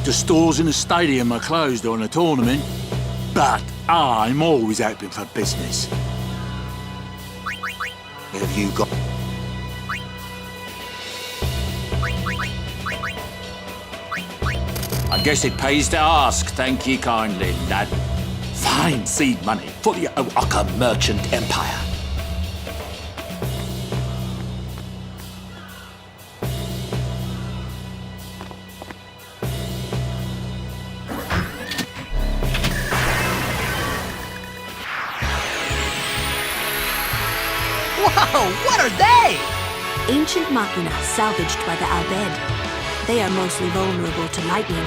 The stores in the stadium are closed during the tournament, but I'm always open for business. Have you got... I guess it pays to ask, thank ye kindly, lad. Fine seed money for the Oaka merchant empire. Whoa, what are they? Ancient machina salvaged by the Albed. They are mostly vulnerable to lightning.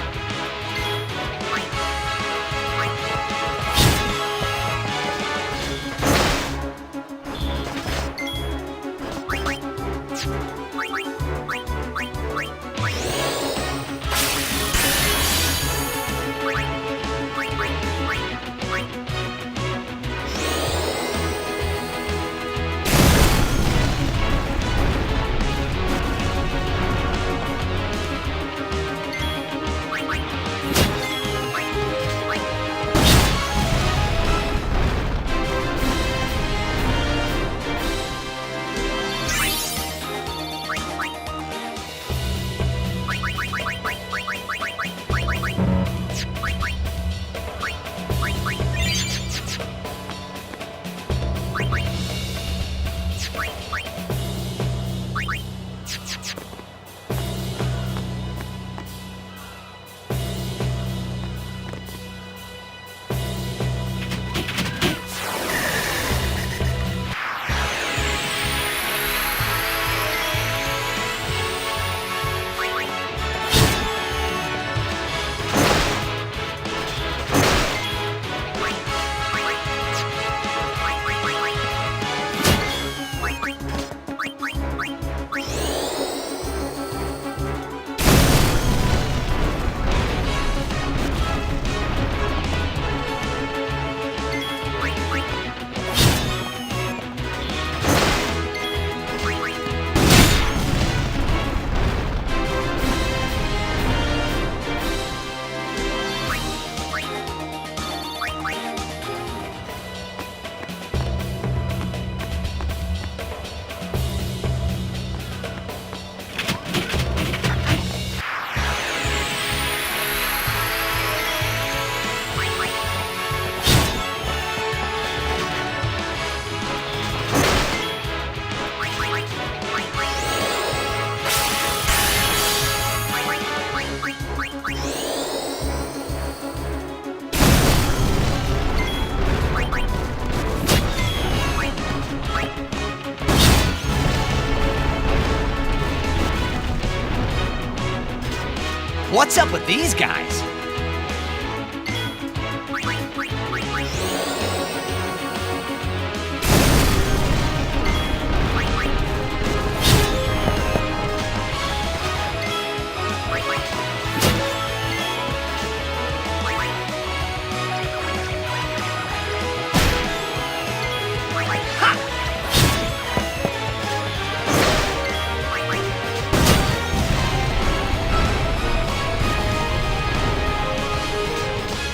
What's up with these guys?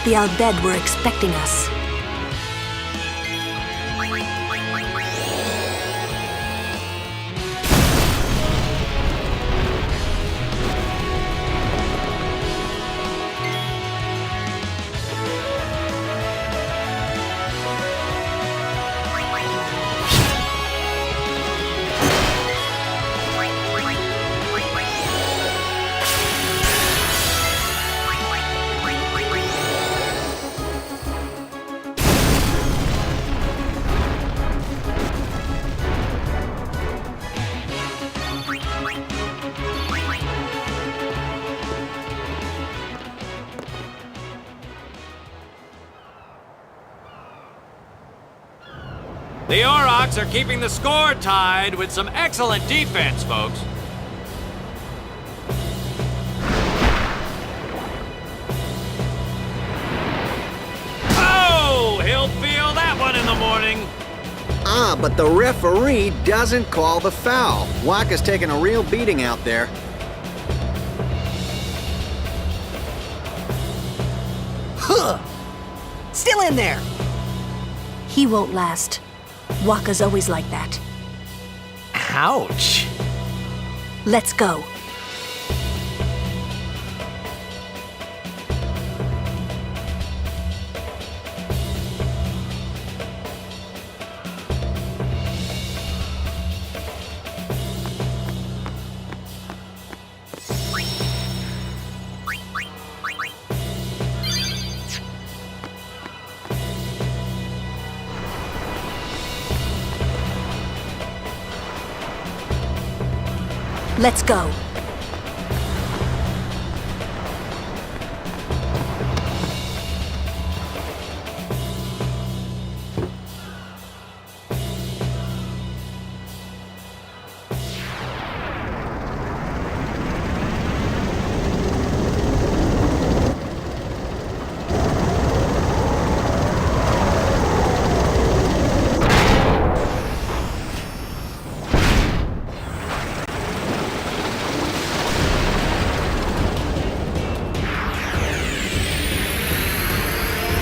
The Albed were expecting us. The Aurochs are keeping the score tied with some excellent defense, folks. Oh, he'll feel that one in the morning. Ah, but the referee doesn't call the foul. Waka's taking a real beating out there. still in there! He won't last. Waka's always like that. Ouch. Let's go. Let's go.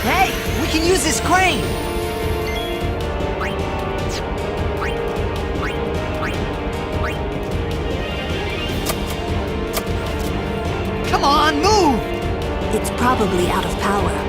Hey, we can use this crane! Come on, move! It's probably out of power.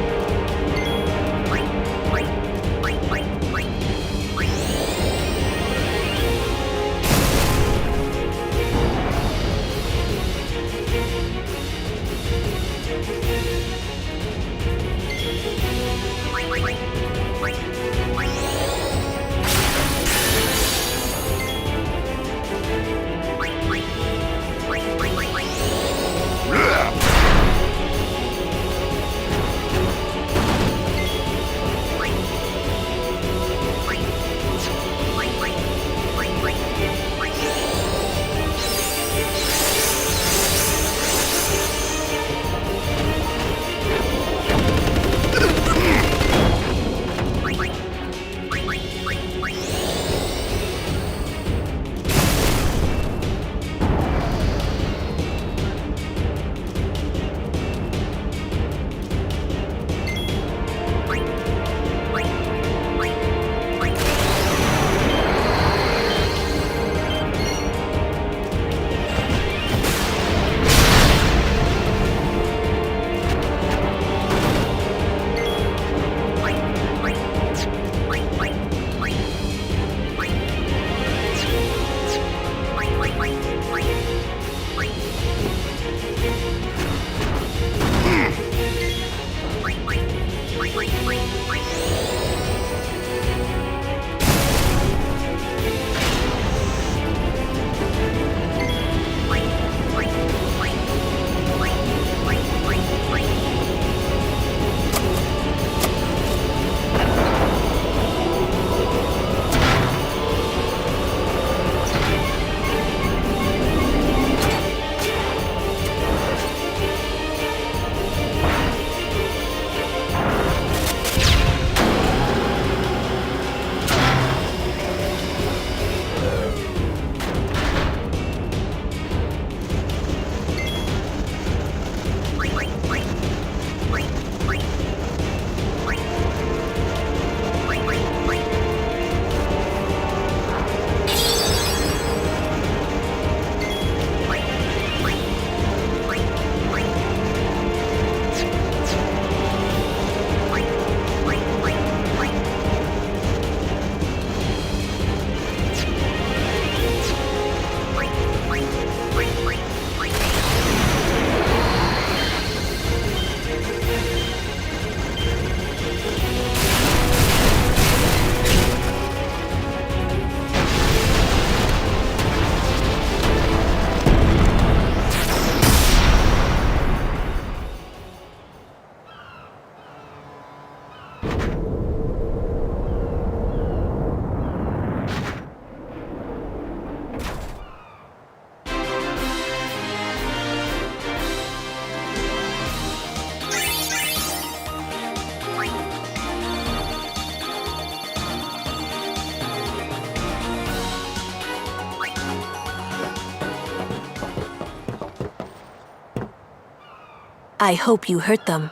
I hope you hurt them.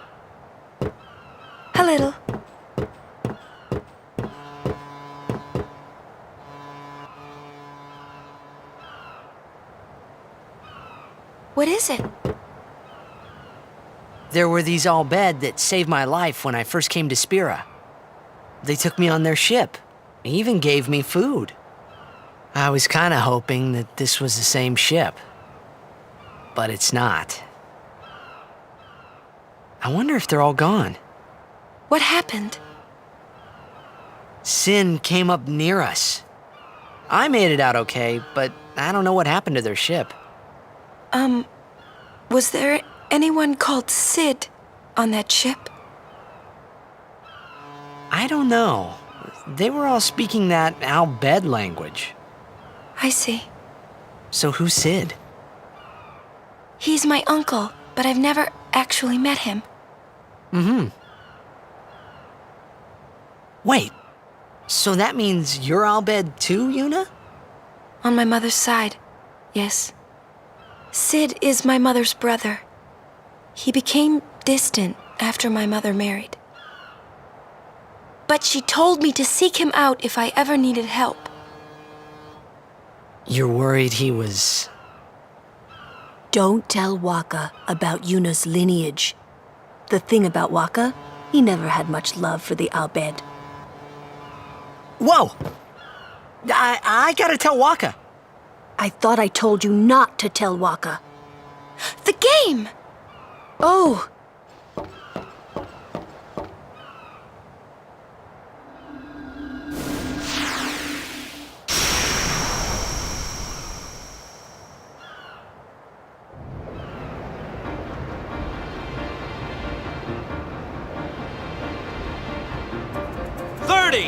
A little. What is it? There were these Al Bhed that saved my life when I first came to Spira. They took me on their ship, even gave me food. I was kind of hoping that this was the same ship, but it's not. I wonder if they're all gone. What happened? Sin came up near us. I made it out okay, but I don't know what happened to their ship. Was there anyone called Sid on that ship? I don't know. They were all speaking that Al Bhed language. I see. So who's Sid? He's my uncle, but I've never actually met him. Wait, so that means you're Al Bhed too, Yuna? On my mother's side, yes. Sid is my mother's brother. He became distant after my mother married. But she told me to seek him out if I ever needed help. You're worried he was... Don't tell Waka about Yuna's lineage. The thing about Waka, he never had much love for the Al Bhed. Whoa! I gotta tell Waka. I thought I told you not to tell Waka. The game! Oh!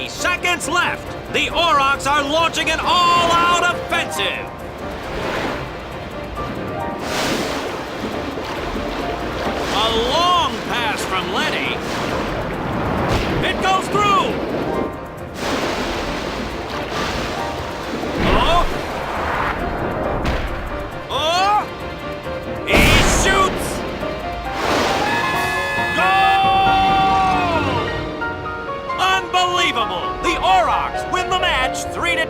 Seconds left. The Aurochs are launching an all-out offensive. A long pass from Lenny. It goes through. Oh. Oh. He shoots. Unbelievable! The Aurochs win the match 3-2.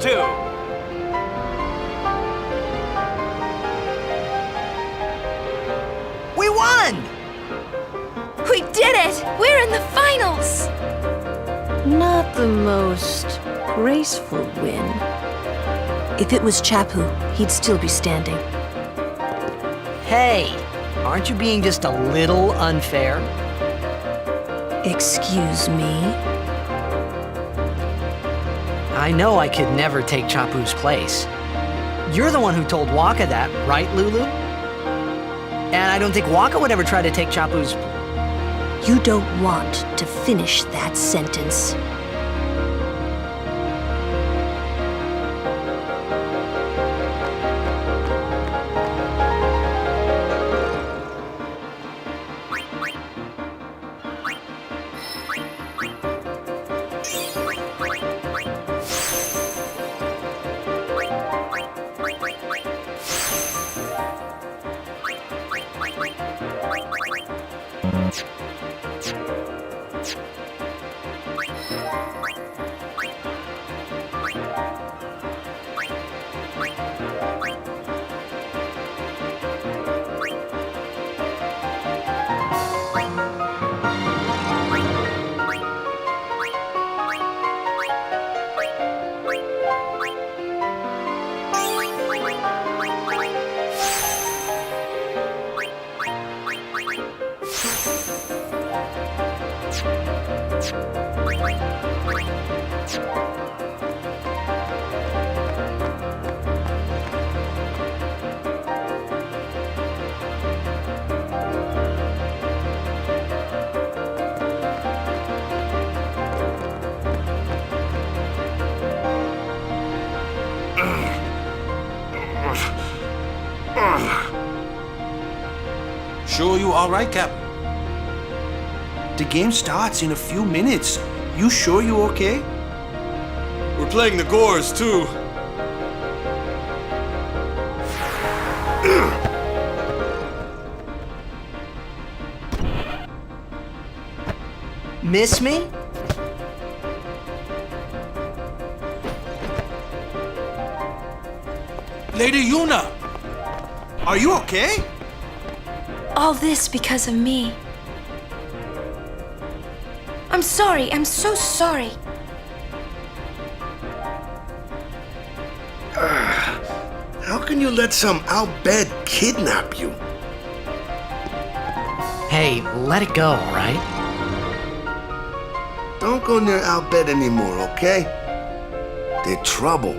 We won! We did it! We're in the finals! Not the most graceful win. If it was Chapu, he'd still be standing. Hey, aren't you being just a little unfair? Excuse me? I know I could never take Chapu's place. You're the one who told Waka that, right, Lulu? And I don't think Waka would ever try to take Chapu's... You don't want to finish that sentence. Sure you all right, Captain? The game starts in a few minutes. You sure you okay? We're playing the Gores, too. Miss me? Lady Yuna, are you okay? All this because of me. I'm sorry. I'm so sorry. How can you let some outbed kidnap you? Hey, let it go, all right? Don't go near outbed anymore, okay? They're trouble.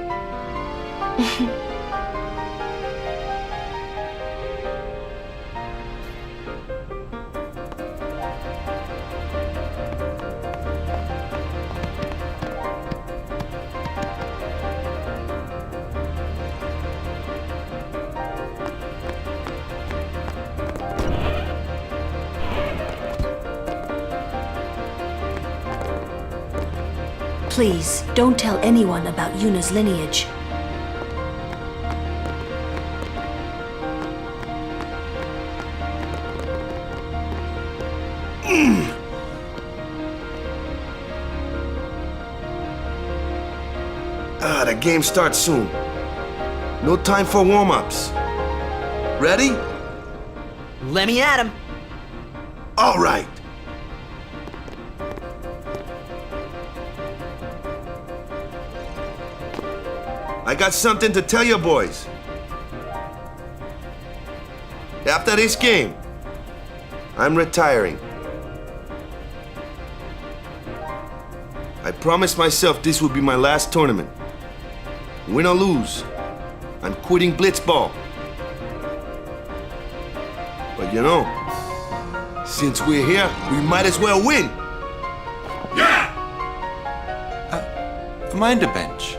Please, don't tell anyone about Yuna's lineage. The game starts soon. No time for warm-ups. Ready? Let me at him. All right. I got something to tell you boys. After this game, I'm retiring. I promised myself this would be my last tournament. Win or lose, I'm quitting Blitzball. But you know, since we're here, we might as well win. Mind a bench.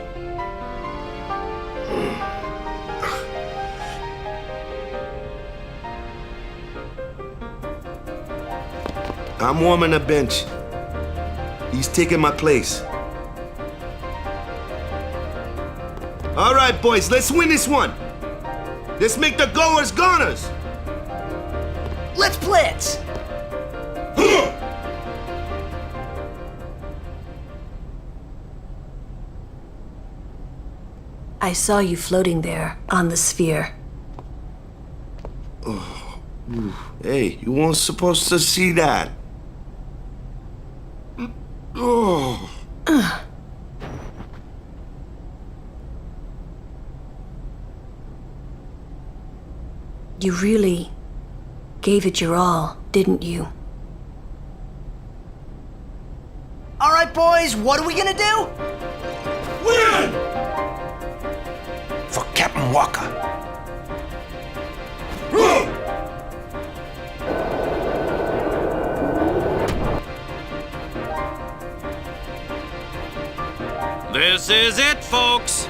I'm warming a bench. He's taking my place. All right, boys, let's win this one. Let's make the goers goners. Let's blitz. I saw you floating there on the sphere. Hey, you weren't supposed to see that. Oh. You really gave it your all, didn't you? All right, boys, what are we gonna do? Win! For Captain Walker. This is it, folks.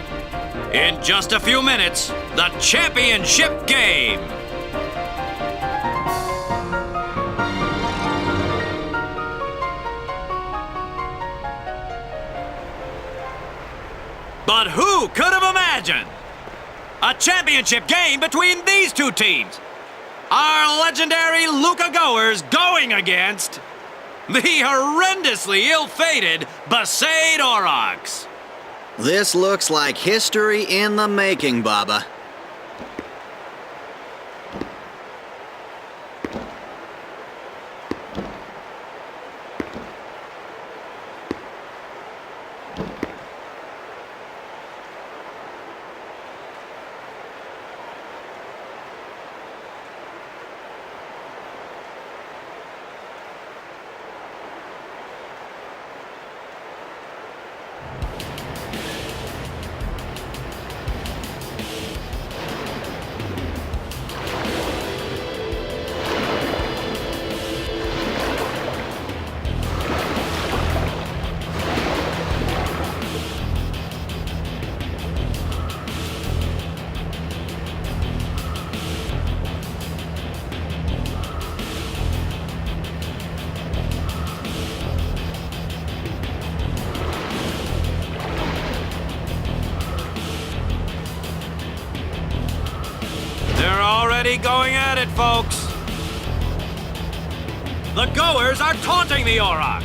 In just a few minutes, the championship game. But who could have imagined a championship game between these two teams? Our legendary Luca Goers going against the horrendously ill-fated Besaid Aurochs. This looks like history in the making, Baba. They're already going at it, folks. The Goers are taunting the Aurochs.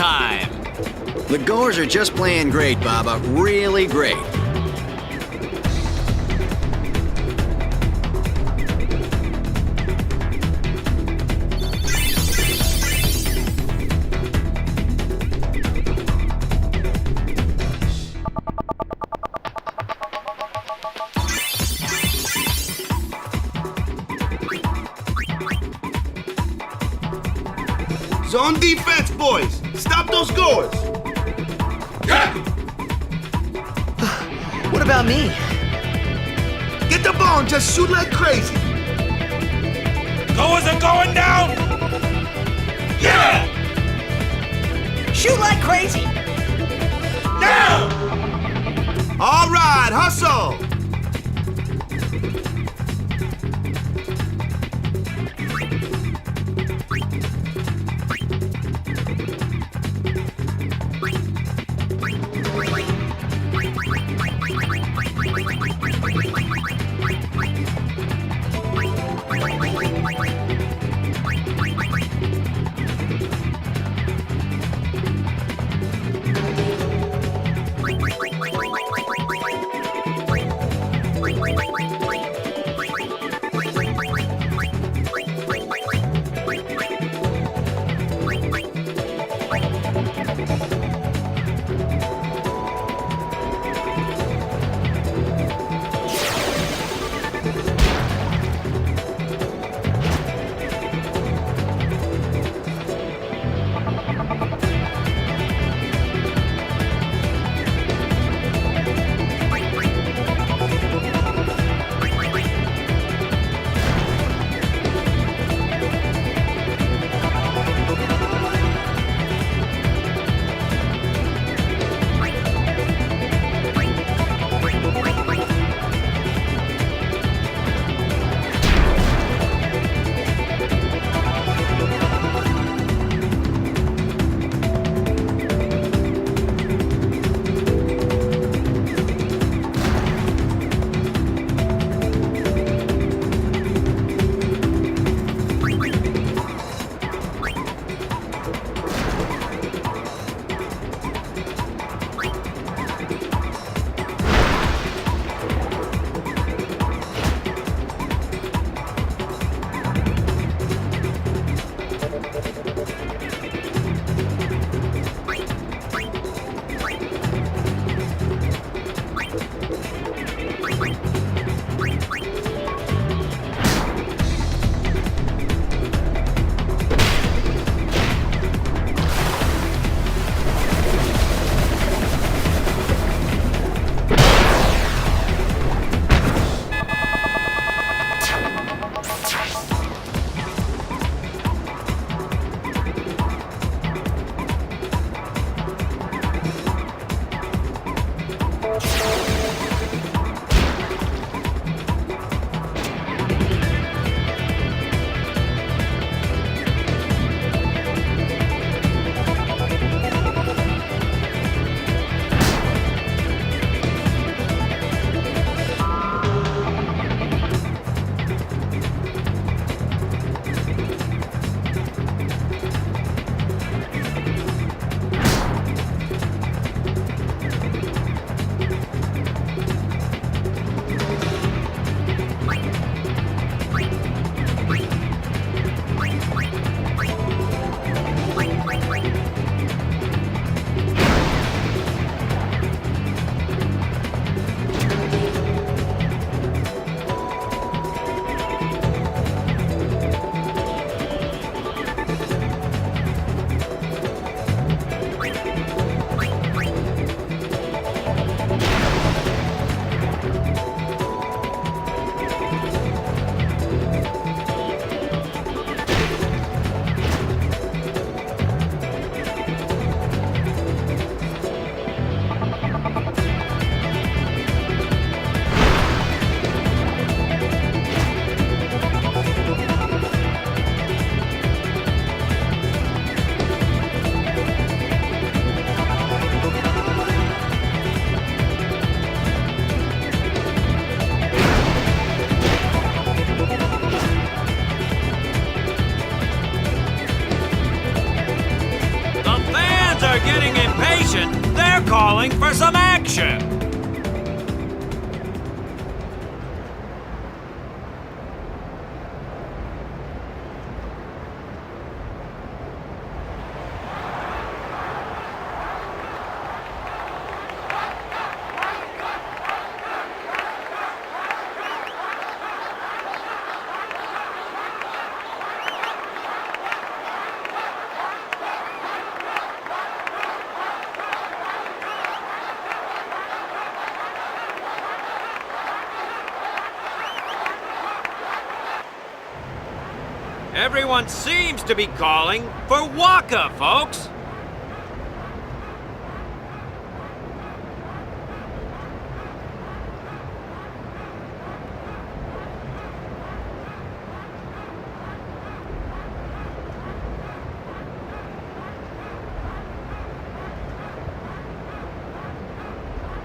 time. The Goers are just playing great, Baba. Really great. Zone defense, boys! Stop those goers! What about me? Get the ball and just shoot like crazy! Goers are going down! Yeah! Shoot like crazy! Now! All right, hustle! station, they're calling for some action. Everyone seems to be calling for Waka, folks.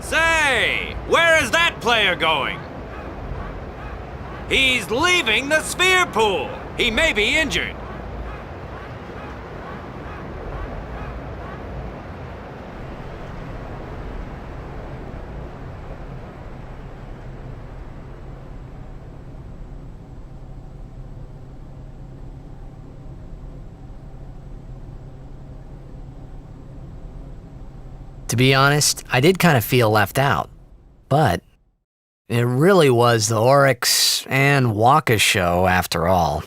Say, where is that player going? He's leaving the sphere pool. He may be injured. To be honest, I did kind of feel left out. But it really was the Oryx and Waka show after all.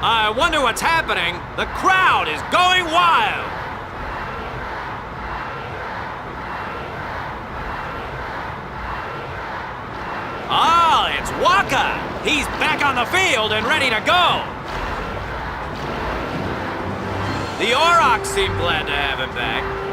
I wonder what's happening. The crowd is going wild. Ah, it's Waka. He's back on the field and ready to go. The Aurochs seem glad to have him back.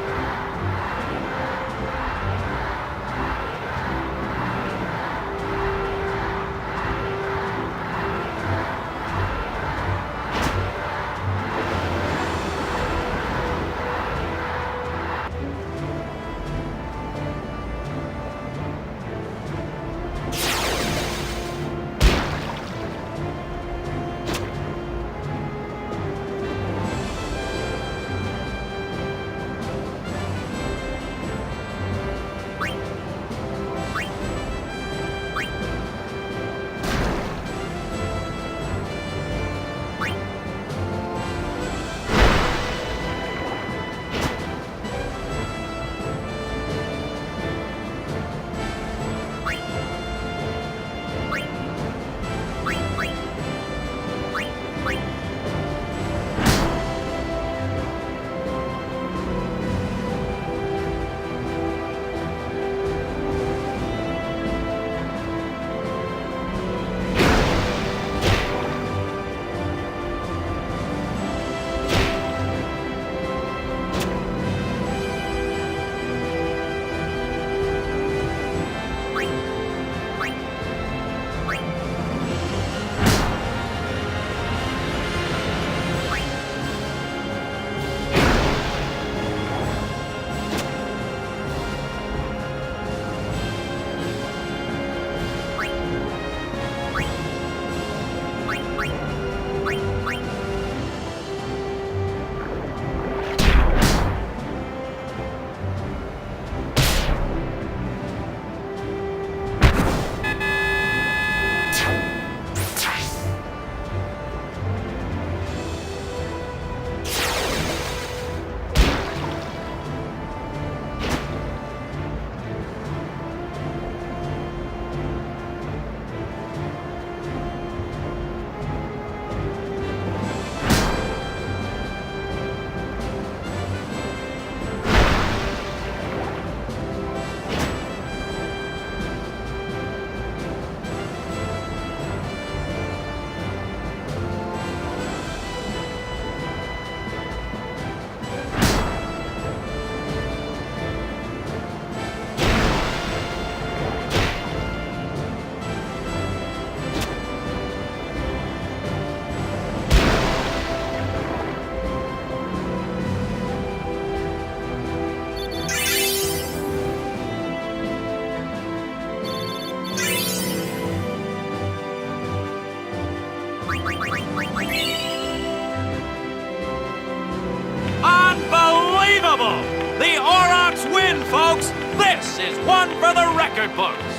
Unbelievable! The Aurochs win, folks! This is one for the record books!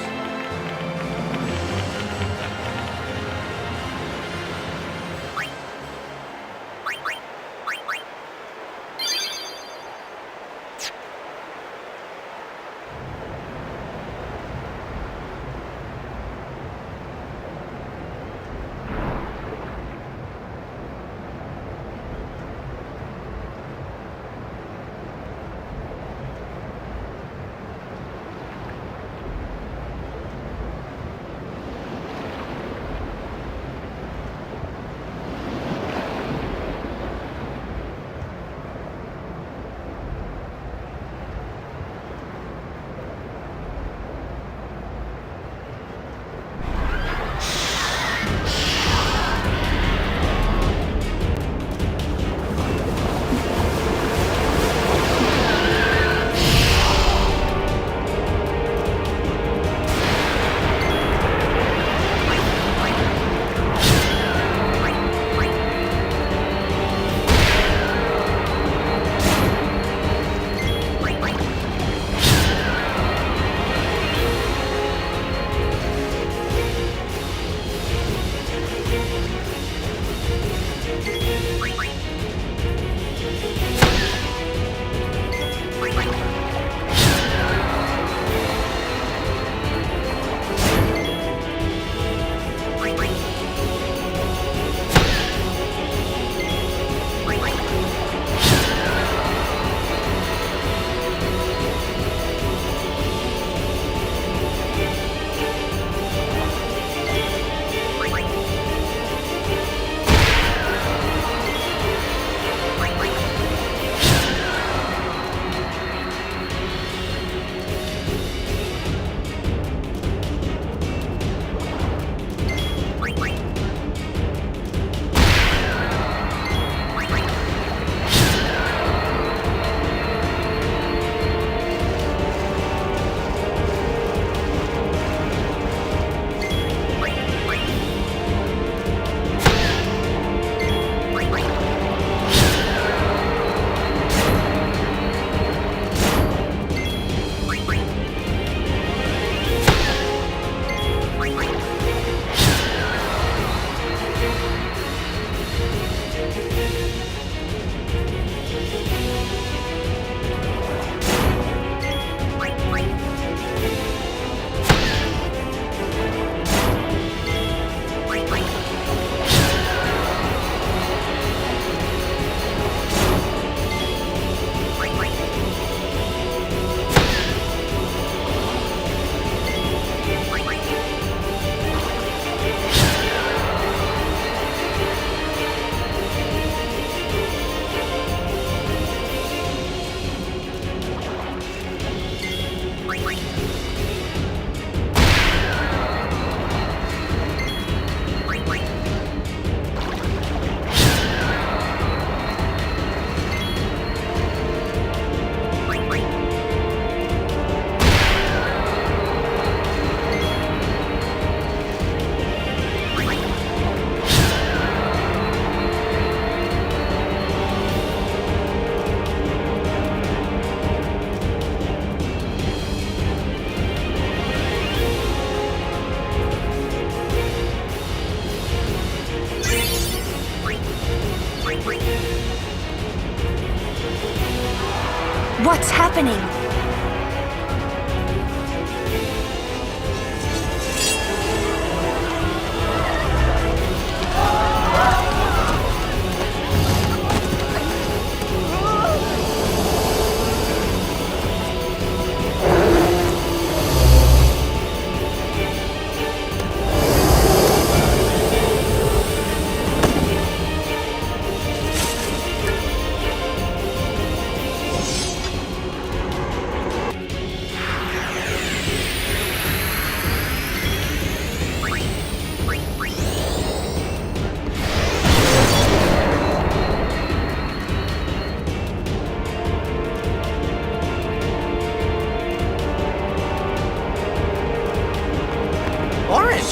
What's happening?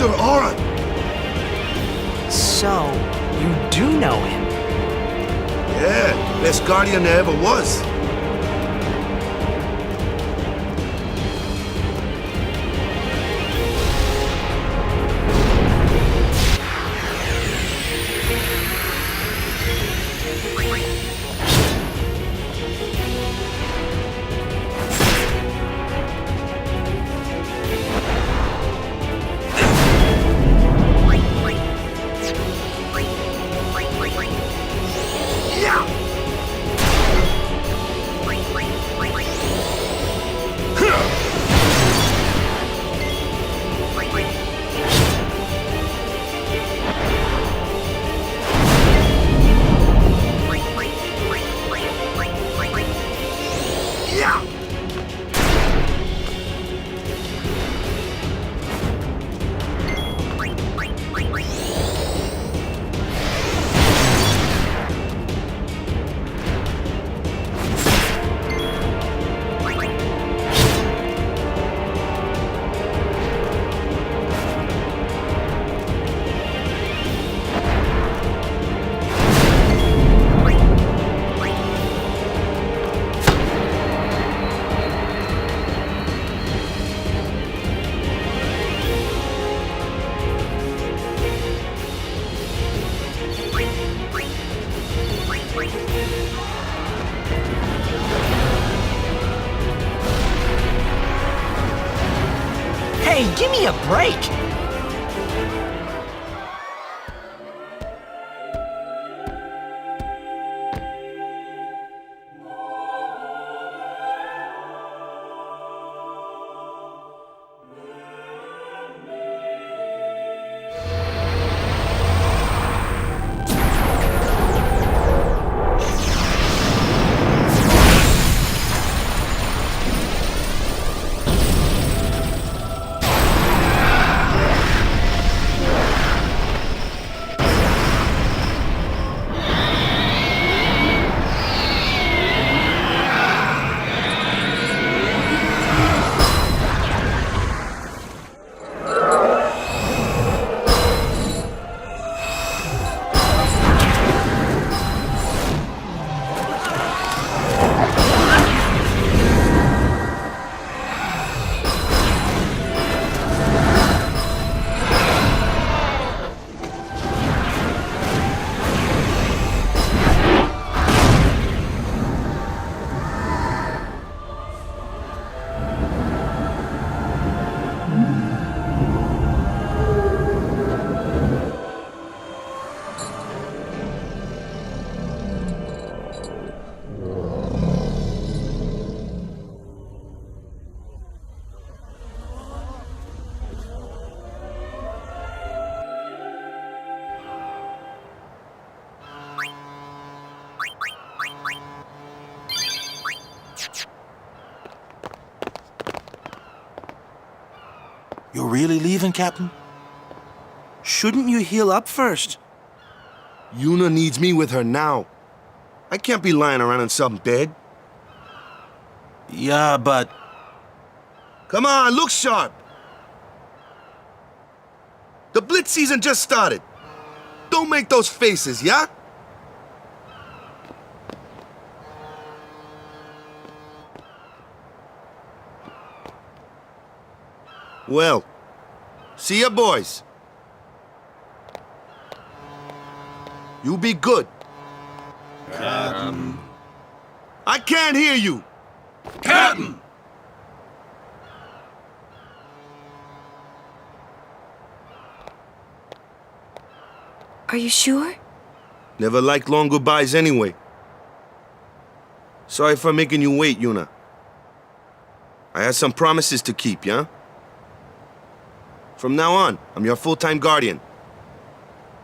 Sir Aron! So, you do know him? Yeah, best guardian there ever was. Hey, give me a break! You're really leaving, Captain? Shouldn't you heal up first? Yuna needs me with her now. I can't be lying around in some bed. Yeah, but... Come on, look sharp. The Blitz season just started. Don't make those faces, yeah? Well, see ya, boys. You be good. Captain. I can't hear you. Captain! Are you sure? Never liked long goodbyes anyway. Sorry for making you wait, Yuna. I had some promises to keep, yeah? From now on, I'm your full-time guardian.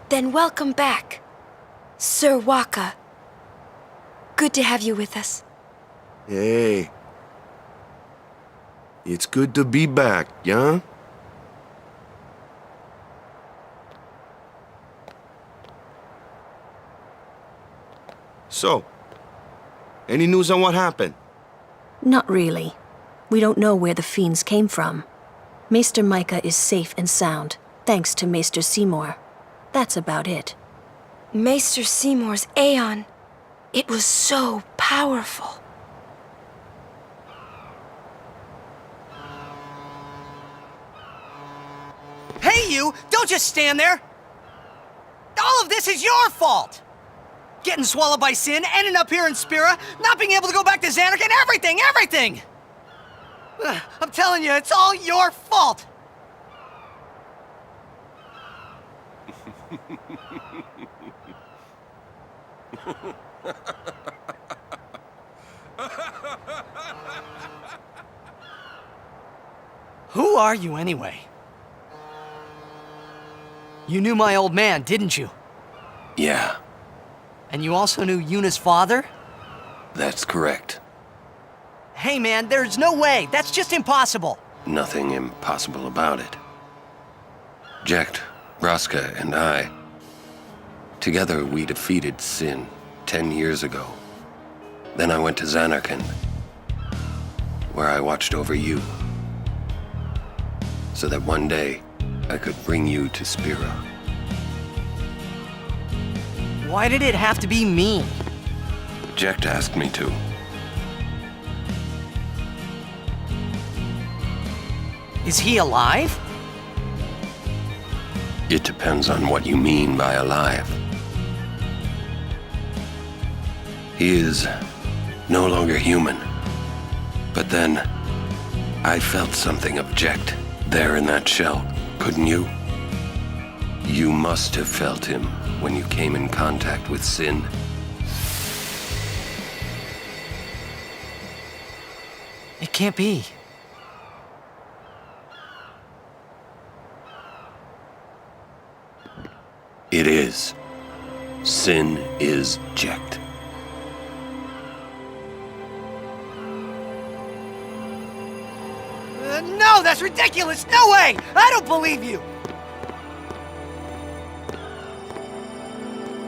Then welcome back, Sir Waka. Good to have you with us. Hey. It's good to be back, yeah? So, any news on what happened? Not really. We don't know where the fiends came from. Maester Micah is safe and sound, thanks to Maester Seymour. That's about it. Maester Seymour's Aeon. It was so powerful. Hey, you! Don't just stand there! All of this is your fault! Getting swallowed by sin, ending up here in Spira, not being able to go back to Xanark, and everything! I'm telling you, it's all your fault! Who are you anyway? You knew my old man, didn't you? Yeah, And you also knew Yuna's father? that's correct. Hey man, there's no way. That's just impossible. Nothing impossible about it. Jecht, Braska, and I, together we defeated Sin 10 years ago. Then I went to Xanarkand, where I watched over you, so that one day I could bring you to Spira. Why did it have to be me? Jecht asked me to. Is he alive? It depends on what you mean by alive. He is no longer human. But then, I felt something of Jecht there in that shell, couldn't you? You must have felt him when you came in contact with Sin. It can't be. It is. Sin is Jecht. No, that's ridiculous! No way! I don't believe you!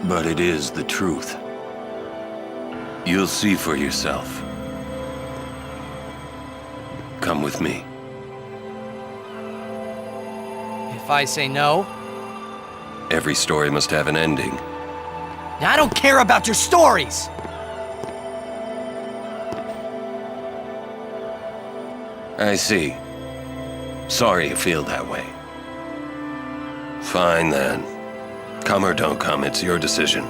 But it is the truth. You'll see for yourself. Come with me. If I say no? Every story must have an ending. I don't care about your stories! I see. Sorry you feel that way. Fine then. Come or don't come, it's your decision.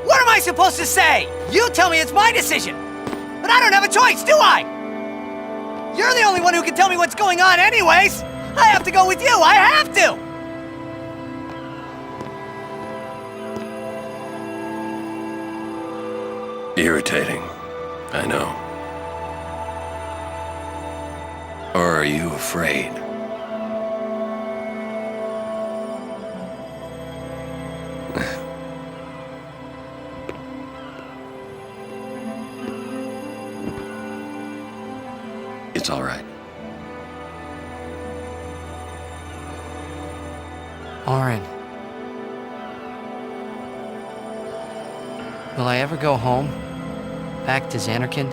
What am I supposed to say? You tell me it's my decision. But I don't have a choice, do I? You're the only one who can tell me what's going on anyways. I have to go with you. I have to. Irritating. I know. Or are you afraid? It's all right. Oren. Will I ever go home? Back to Xanarkand?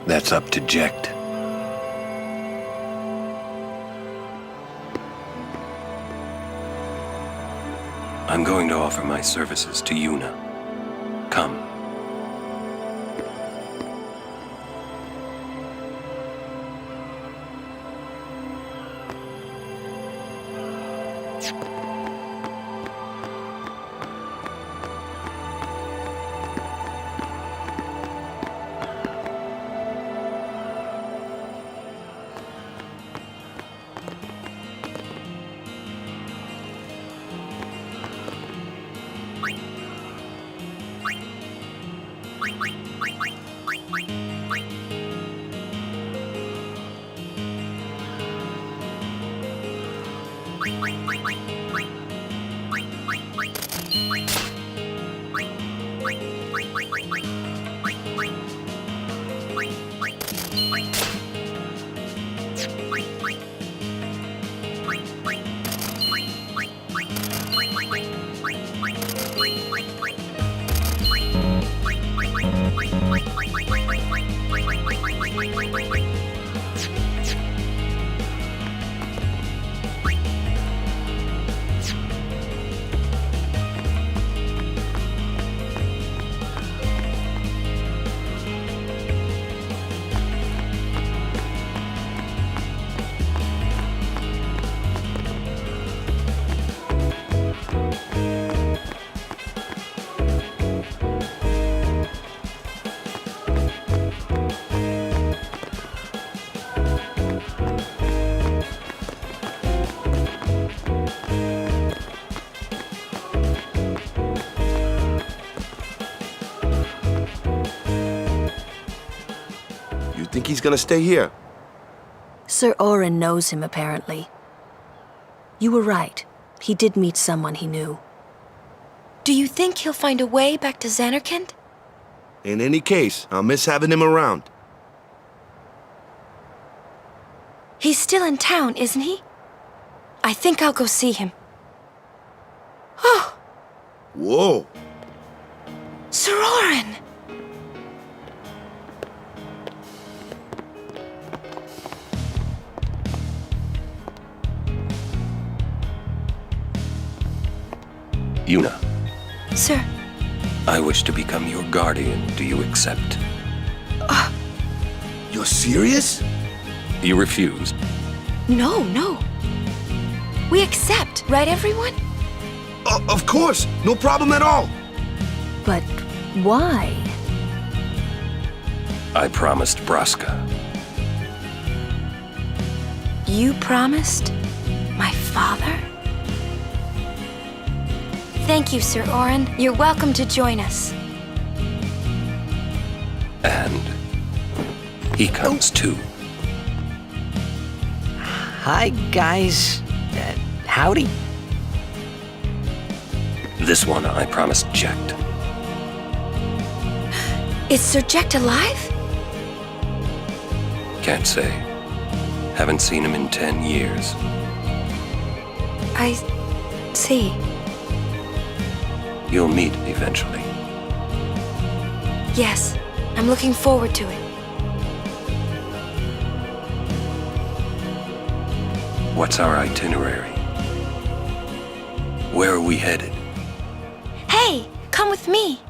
That's up to Jecht. I'm going to offer my services to Yuna. Come. Think he's gonna stay here? Sir Oren knows him, apparently. You were right. He did meet someone he knew. Do you think he'll find a way back to Xanarkand? In any case, I'll miss having him around. He's still in town, isn't he? I think I'll go see him. Oh! Whoa! Sir Oren! Yuna. Sir. I wish to become your guardian. Do you accept? You're serious? You refuse? No, no. We accept, right, everyone? Of course! No problem at all! But why? I promised Braska. You promised? My father? Thank you, Sir Orin. You're welcome to join us. And he comes too. Hi, guys. Howdy. This one I promised Jecht. Is Sir Jecht alive? Can't say. Haven't seen him in 10 years. I see. You'll meet eventually. Yes, I'm looking forward to it. What's our itinerary? Where are we headed? Hey, come with me.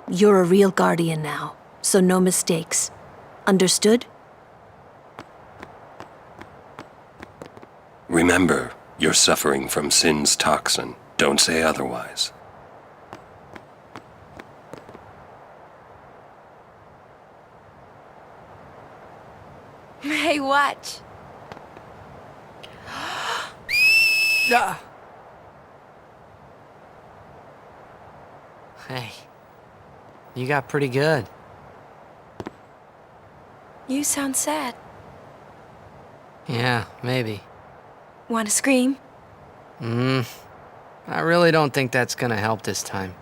You're a real guardian now, so no mistakes. Understood? Remember, you're suffering from sin's toxin. Don't say otherwise. Hey, watch. Hey, you got pretty good. You sound sad. Yeah, maybe. Want to scream? I really don't think that's gonna help this time.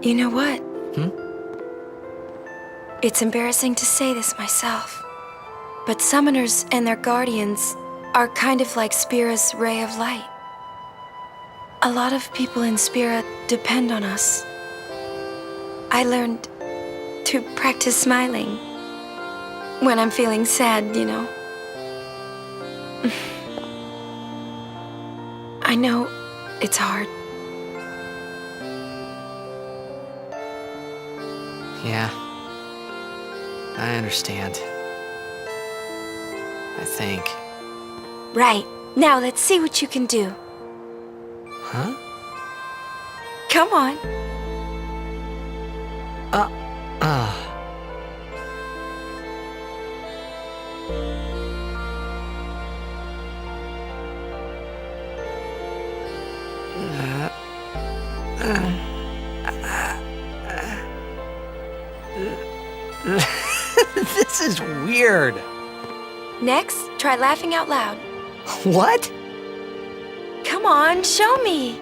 You know what? It's embarrassing to say this myself, but summoners and their guardians are kind of like Spira's ray of light. A lot of people in Spira depend on us. I learned to practice smiling when I'm feeling sad, you know. I know it's hard. Yeah, I understand. I think. Right. Now let's see what you can do. Huh? Come on. This is weird. Next, try laughing out loud. What? Come on, show me.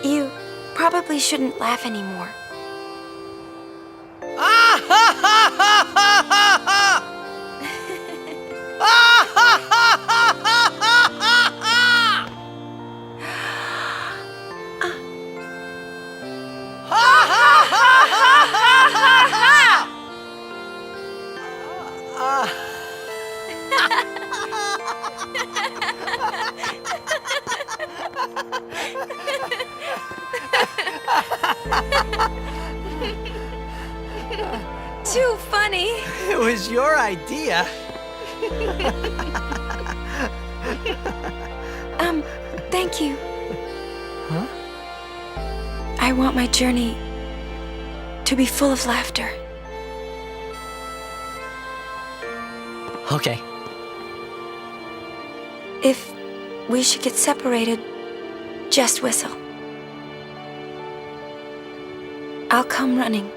You probably shouldn't laugh anymore. Too funny. It was your idea. Thank you. Huh? I want my journey to be full of laughter. Okay. If we should get separated, just whistle. I'll come running.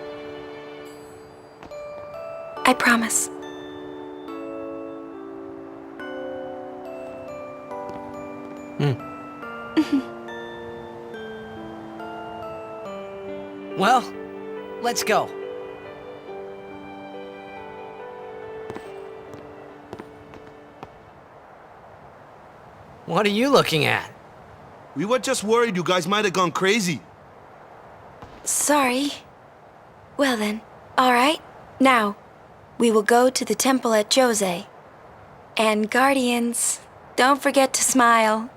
I promise. Well, let's go. What are you looking at? We were just worried you guys might have gone crazy. Sorry. Well then, all right. Now, we will go to the temple at Jose. And Guardians, don't forget to smile.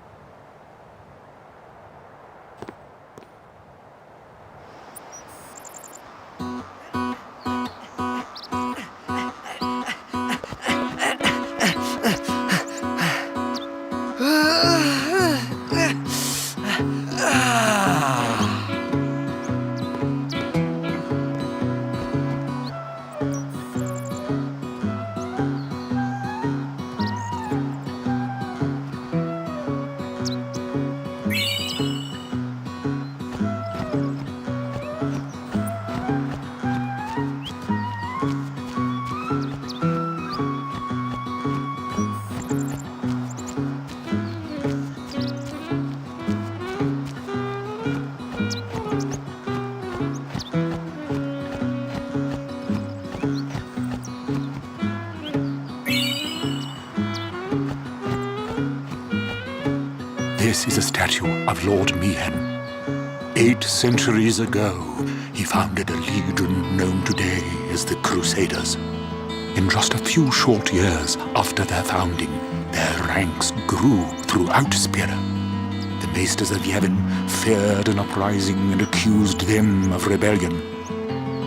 This is a statue of Lord Meehan. 8 centuries ago, he founded a legion known today as the Crusaders. In just a few short years after their founding, their ranks grew throughout Spira. The Maesters of Yevon feared an uprising and accused them of rebellion.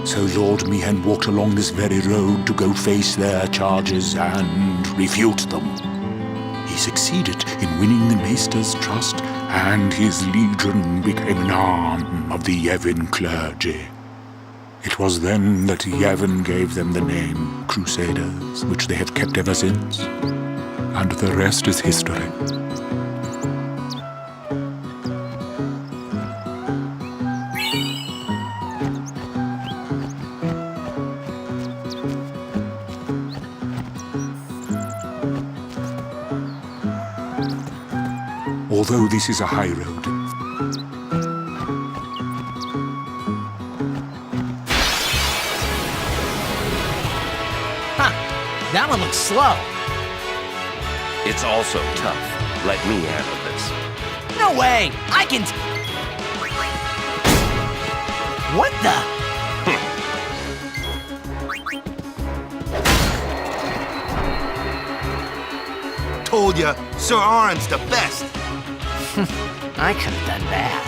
So Lord Meehan walked along this very road to go face their charges and refute them. He succeeded in winning the Maester's trust, and his legion became an arm of the Yevon clergy. It was then that Yevon gave them the name Crusaders, which they have kept ever since. And the rest is history. Although this is a high road, That one looks slow. It's also tough. Let me handle this. No way! I can... What the? Told ya, Sir Arn's the best. I could have done that.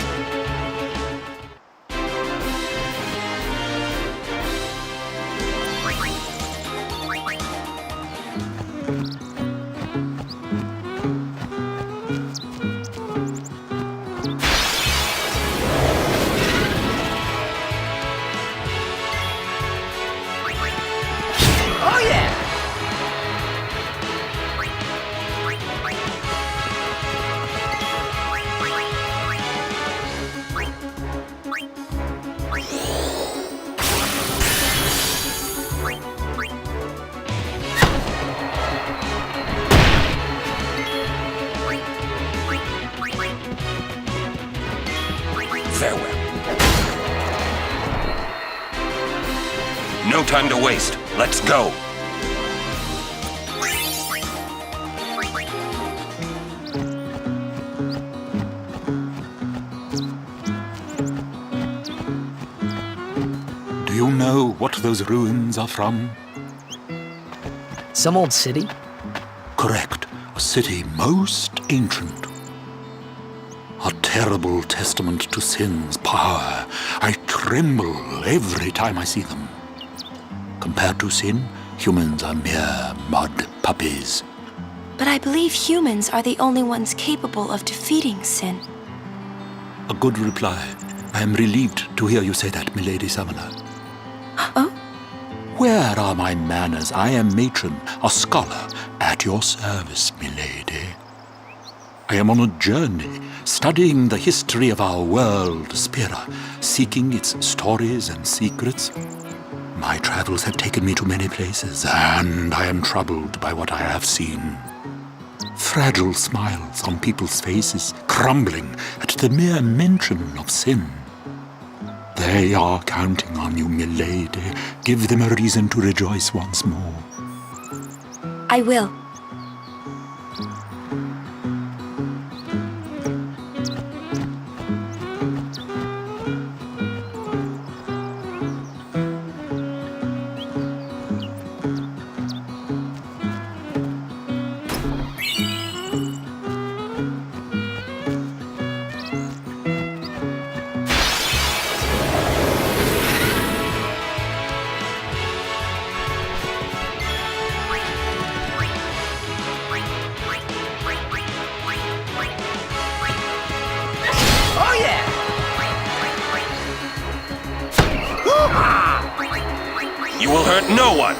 Oh yeah! Farewell. No time to waste. Let's go. do you know what those ruins are from? Some old city? Correct. a city most ancient. A terrible testament to sin's power. I tremble every time I see them. Compared to sin, humans are mere mud puppies. But I believe humans are the only ones capable of defeating sin. A good reply. I am relieved to hear you say that, milady Summoner. Oh? Where are my manners? I am matron, a scholar, at your service, milady. I am on a journey, studying the history of our world, Spira, seeking its stories and secrets. My travels have taken me to many places, and I am troubled by what I have seen. Fragile smiles on people's faces, crumbling at the mere mention of sin. They are counting on you, milady. Give them a reason to rejoice once more. I will. You will hurt no one!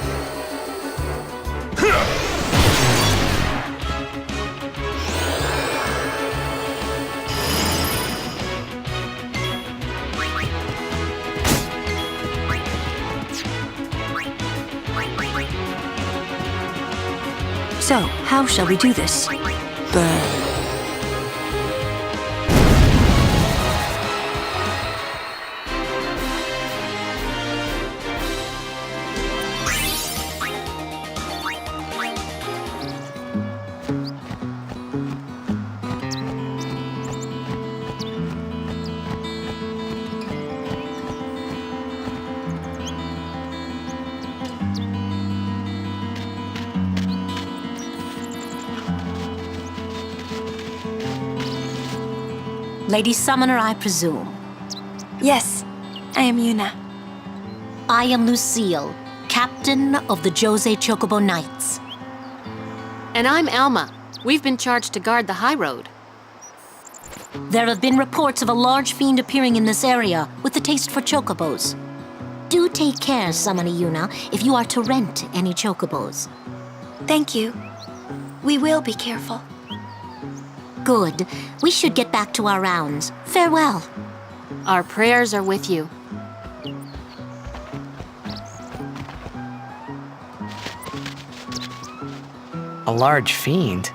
So, how shall we do this? Burn. Lady Summoner, I presume. Yes, I am Yuna. I am Lucille, captain of the Jose Chocobo Knights. And I'm Alma. We've been charged to guard the high road. There have been reports of a large fiend appearing in this area with a taste for chocobos. Do take care, Summoner Yuna, if you are to rent any chocobos. Thank you. We will be careful. Good. We should get back to our rounds. Farewell. Our prayers are with you. A large fiend?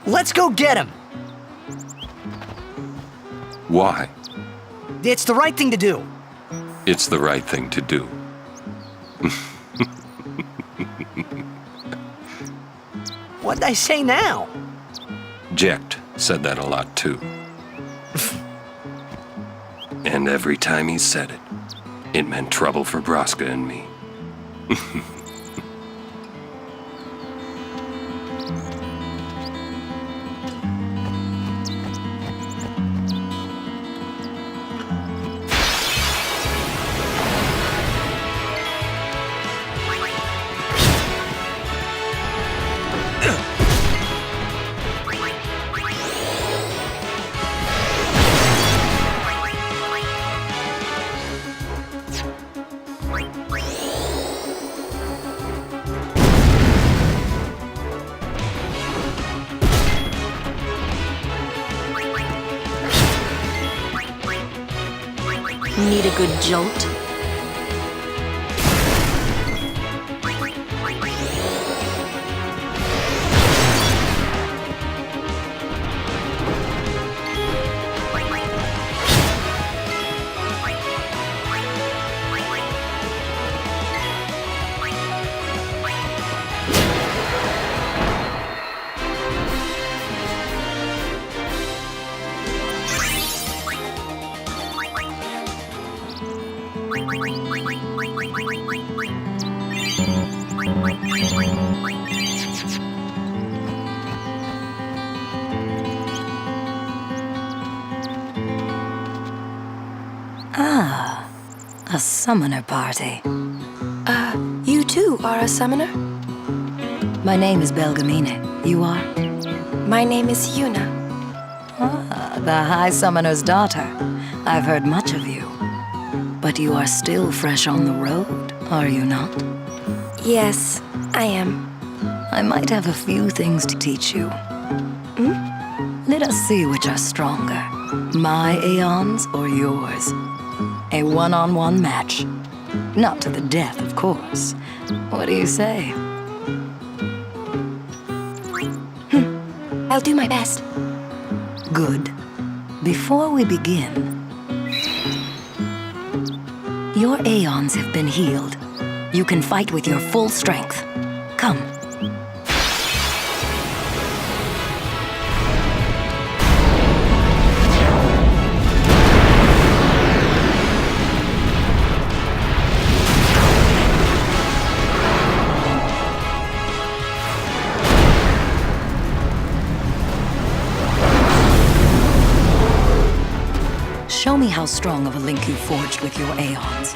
Let's go get him! Why? It's the right thing to do. It's the right thing to do. What'd I say now? Jecht said that a lot too. And every time he said it, it meant trouble for Braska and me. Need a good jolt? A summoner party. You too are a summoner? My name is Belgamine. You are? My name is Yuna. Ah, the High Summoner's daughter. I've heard much of you. But you are still fresh on the road, are you not? Yes, I am. I might have a few things to teach you. Let us see which are stronger, my Aeons or yours. A one-on-one match. Not to the death, of course. What do you say? I'll do my best. Good. Before we begin, your Aeons have been healed. You can fight with your full strength. Come. Show me how strong of a link you forged with your Aeons.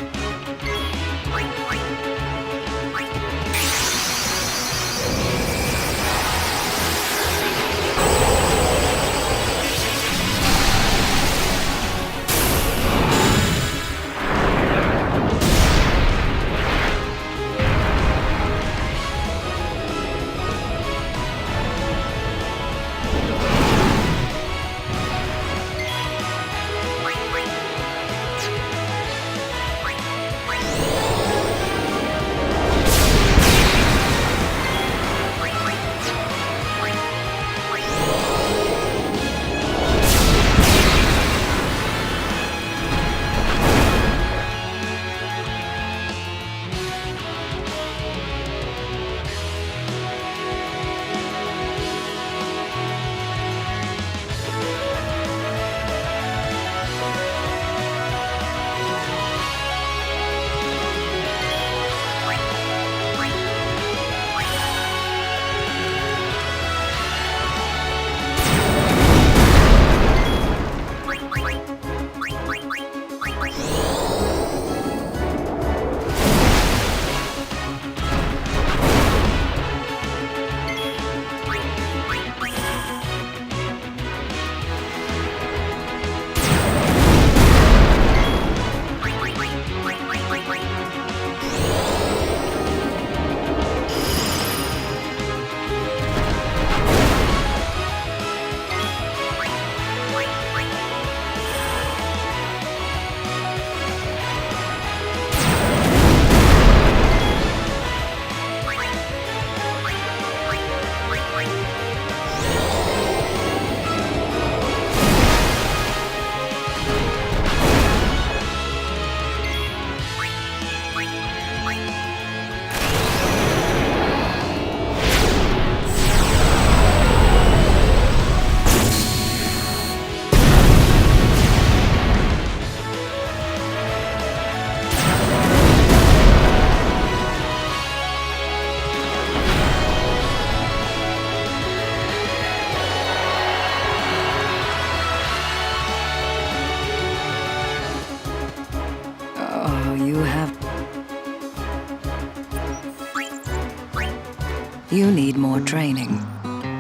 You need more training,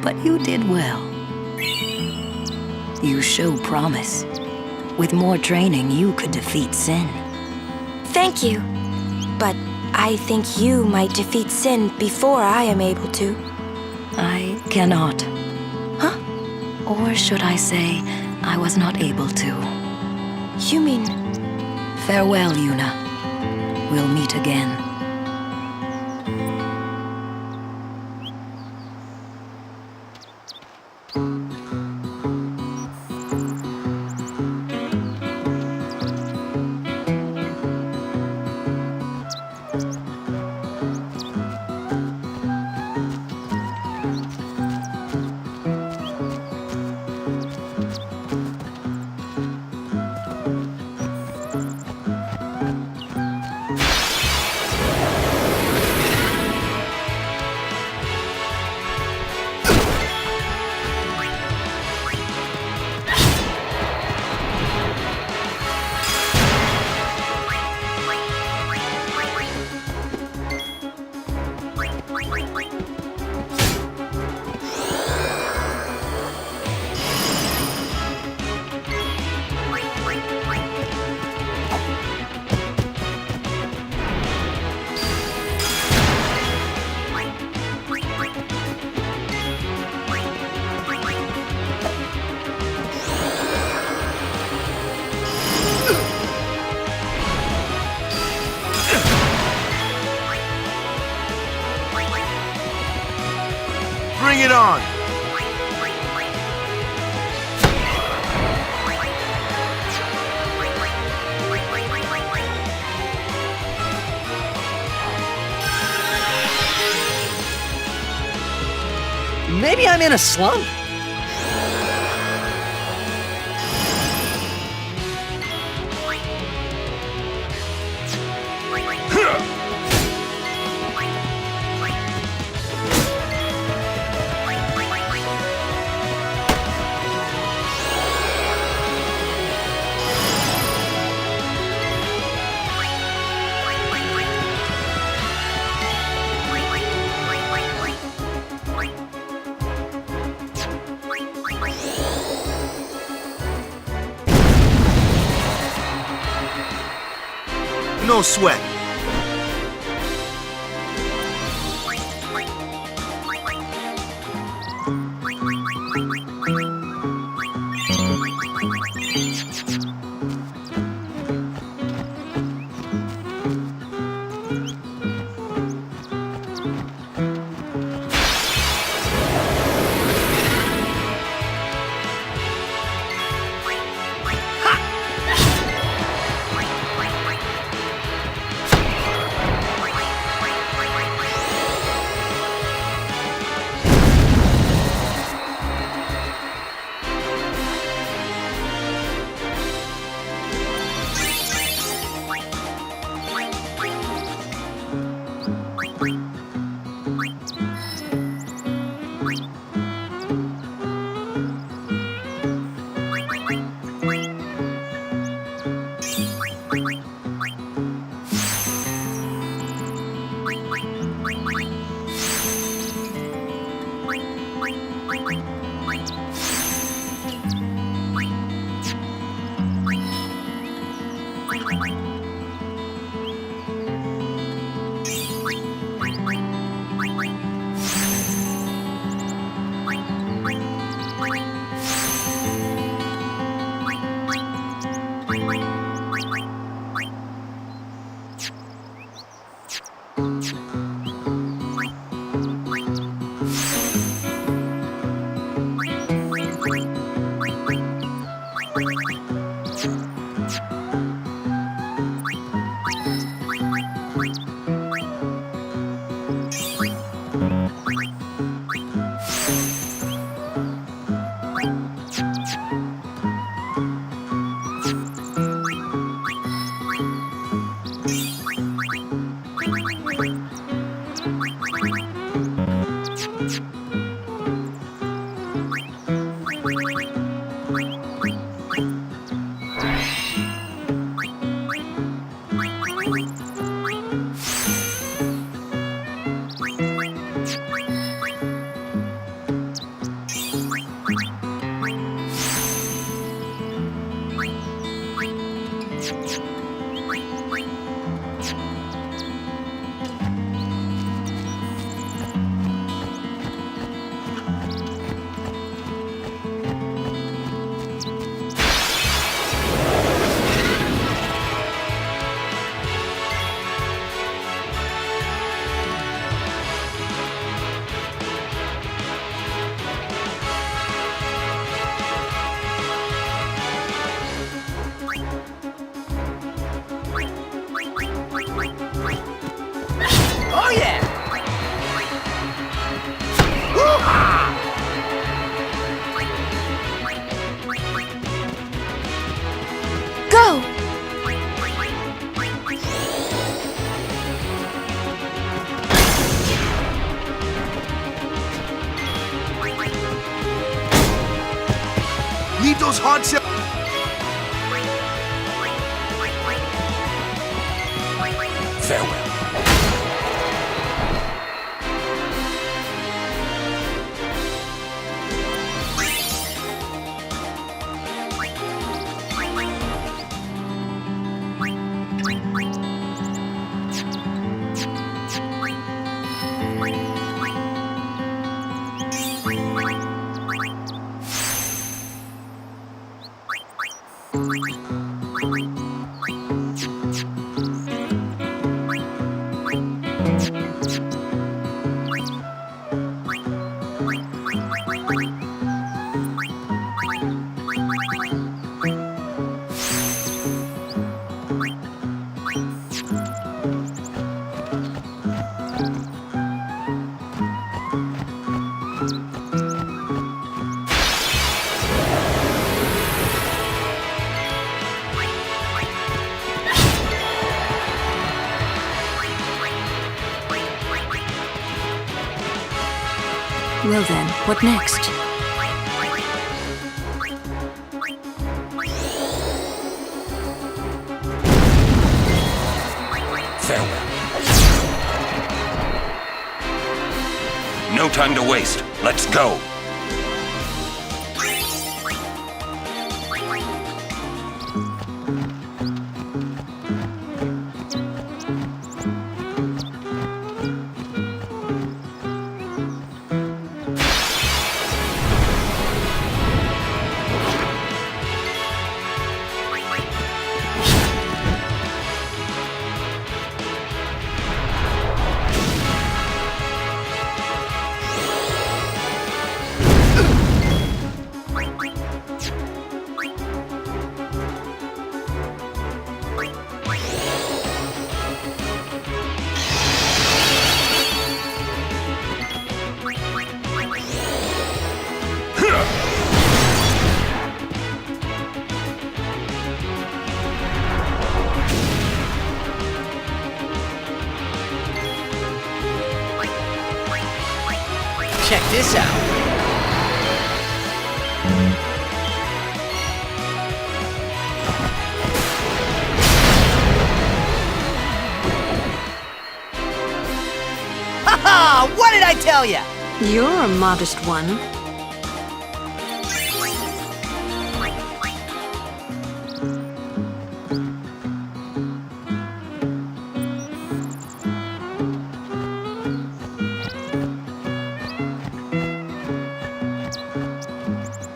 but you did well. You show promise. With more training, you could defeat Sin. Thank you. But I think you might defeat Sin before I am able to. I cannot. Huh? Or should I say, I was not able to. You mean... Farewell, Yuna. We'll meet again. Bring it on! Maybe I'm in a slump. No sweat. Oh yeah! Go! Need those hard cells. Farewell. Well then, what next? Farewell. No time to waste. Let's go. Check this out. Ha-ha! What did I tell ya? You're a modest one.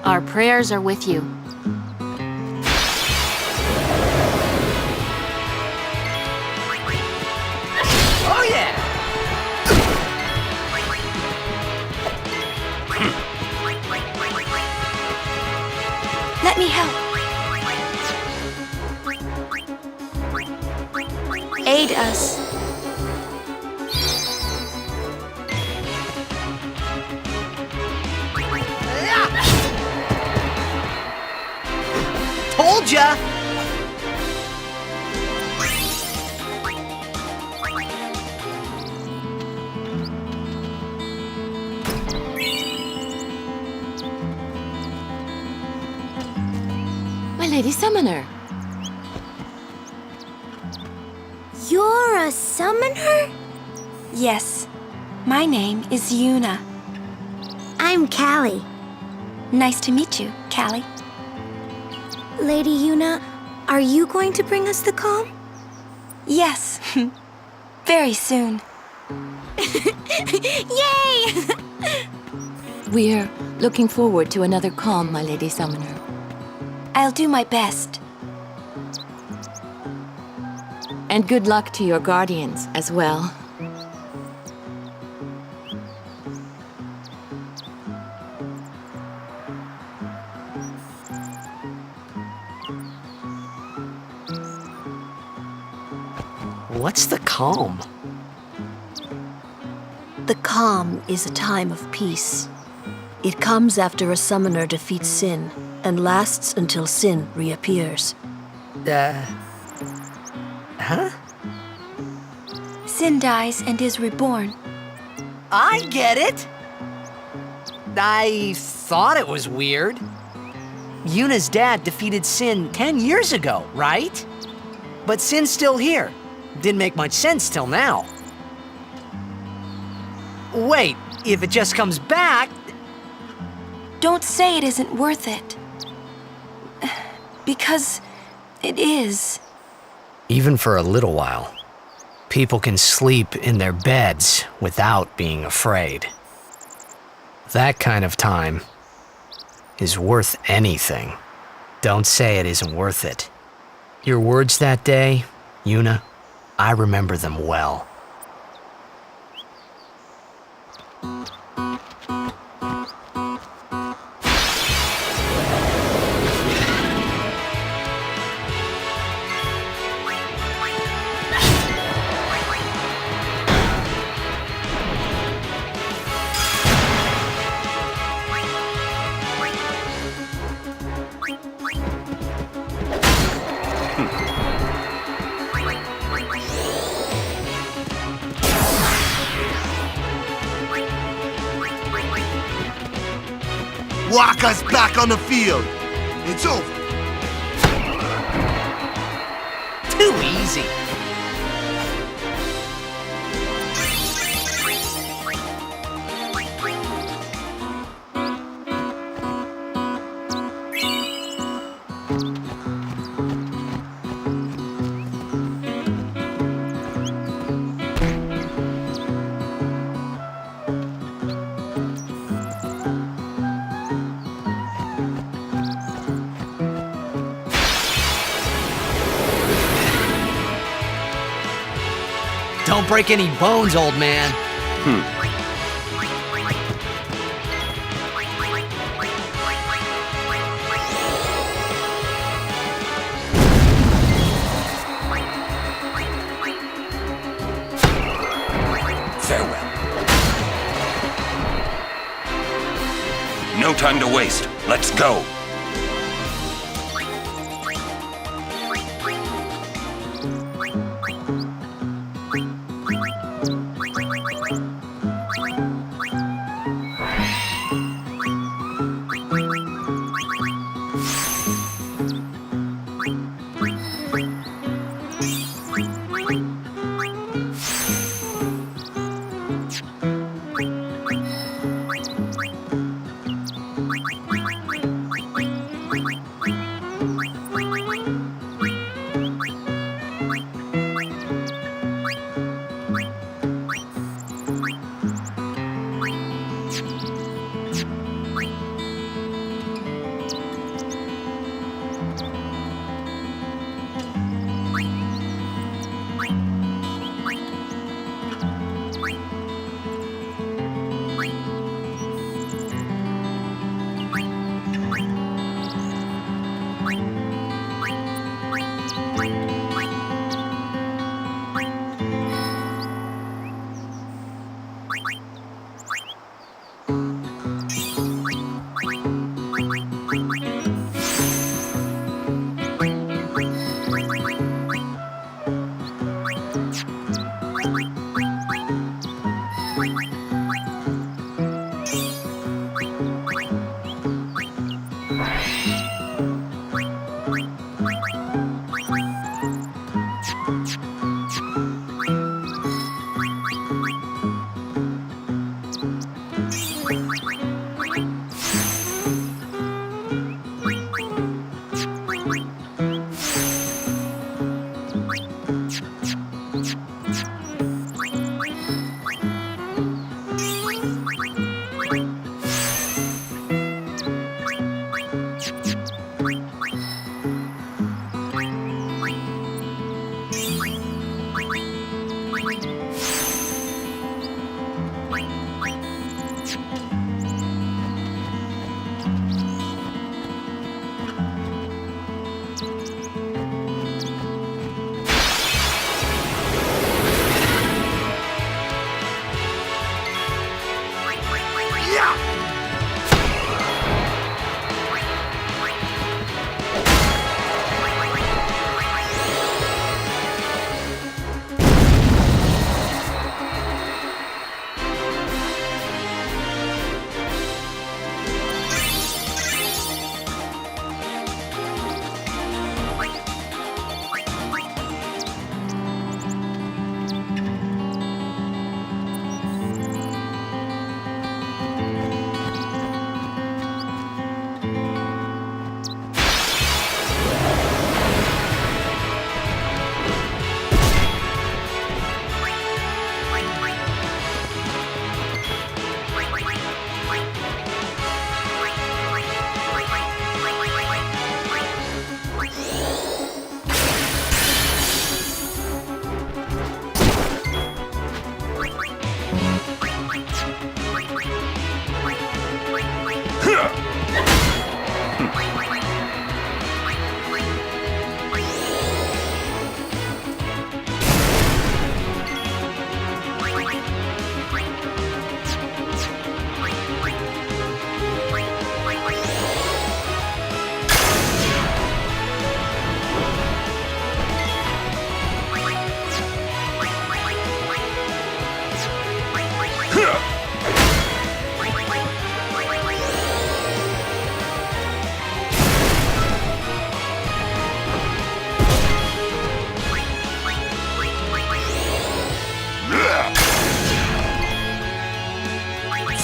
Our prayers are with you. Oh yeah! Let me help. Aid us. Told ya! My Lady Summoner. You're a summoner? Yes. My name is Yuna. I'm Callie. Nice to meet you, Callie. Lady Yuna, are you going to bring us the calm? Yes. Very soon. Yay! We're looking forward to another calm, my Lady Summoner. I'll do my best. And good luck to your guardians as well. What's the calm? The calm is a time of peace. It comes after a summoner defeats sin and lasts until sin reappears. Huh? Sin dies and is reborn. I get it! I thought it was weird. Yuna's dad defeated Sin 10 years ago, right? But Sin's still here. Didn't make much sense till now. Wait, if it just comes back... Don't say it isn't worth it. Because it is. Even for a little while, people can sleep in their beds without being afraid. That kind of time is worth anything. Don't say it isn't worth it. Your words that day, Yuna, I remember them well. walk us back on the field. It's over. Too easy. Don't break any bones, old man. Farewell. No time to waste. Let's go.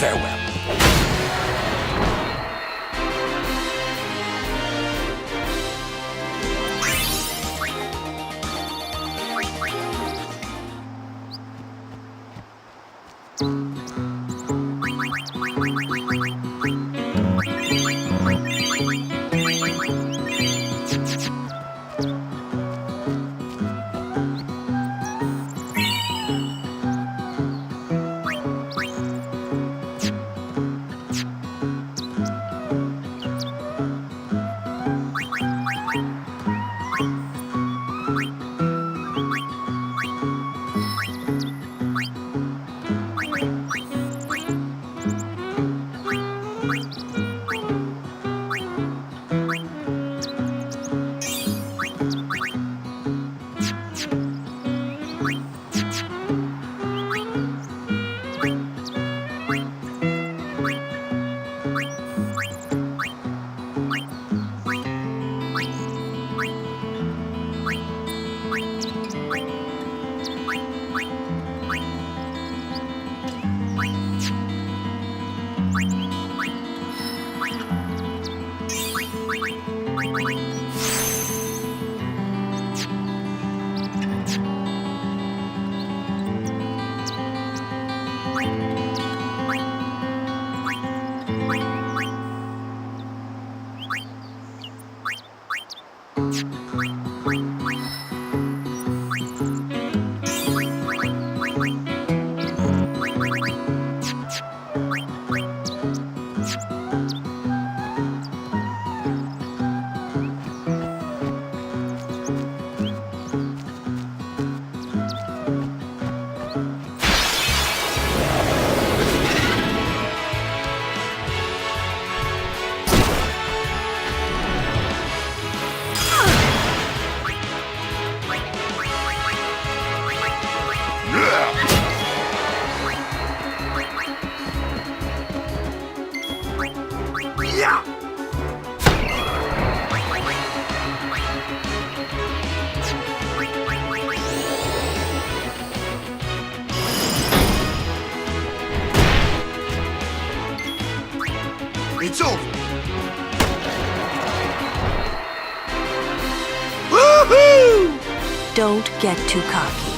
Farewell. It's over. Woohoo! Don't get too cocky.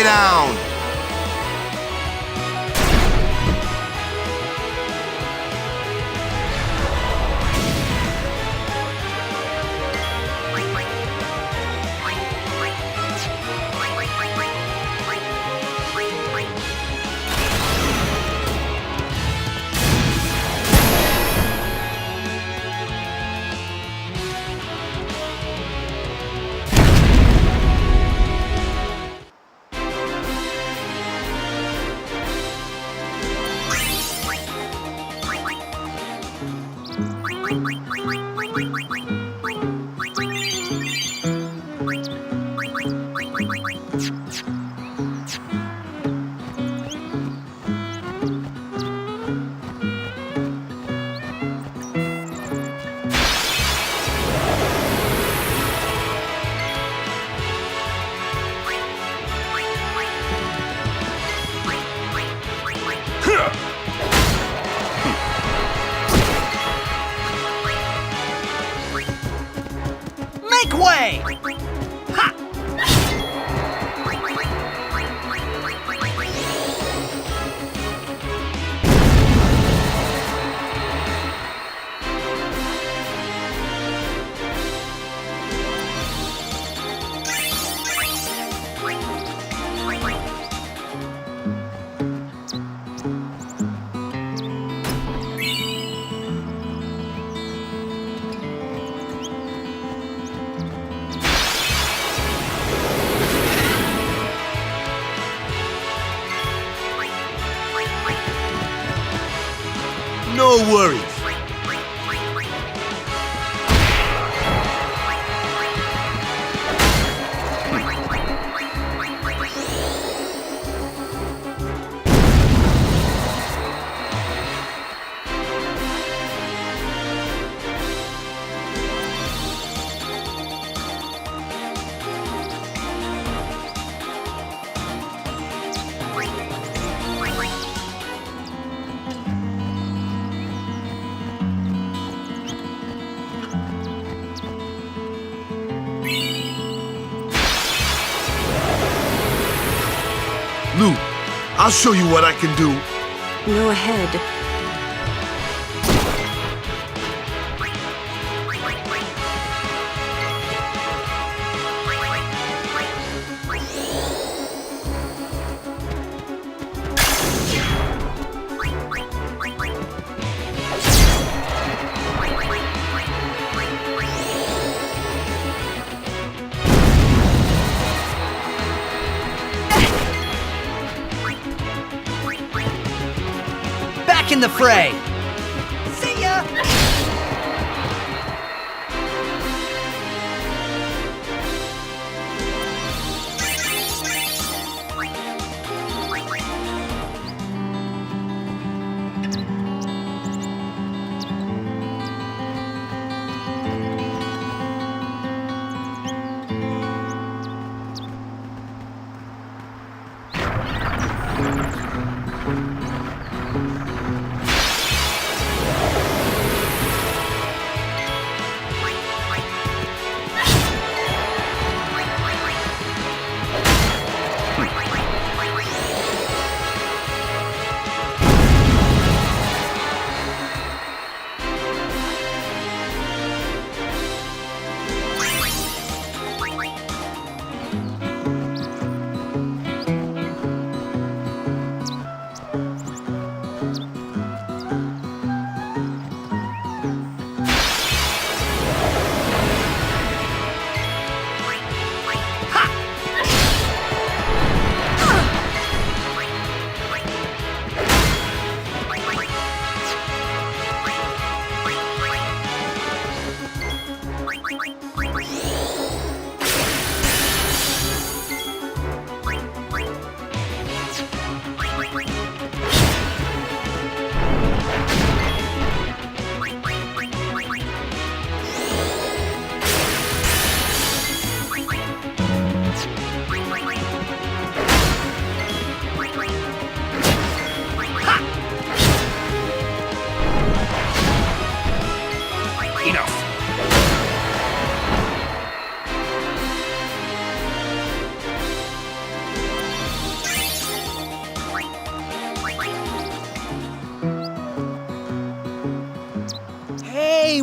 Stay down! Make way! Ha! No worries. Lou, I'll show you what I can do. Go ahead. Back in the fray! See ya!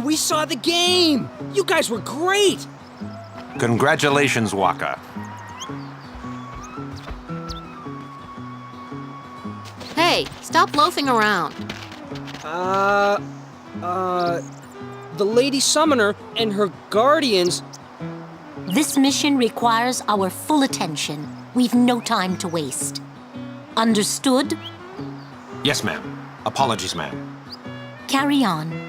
We saw the game! You guys were great! Congratulations, Waka. Hey, stop loafing around. The Lady Summoner and her guardians... This mission requires our full attention. We've no time to waste. Understood? Yes, ma'am. Apologies, ma'am. Carry on.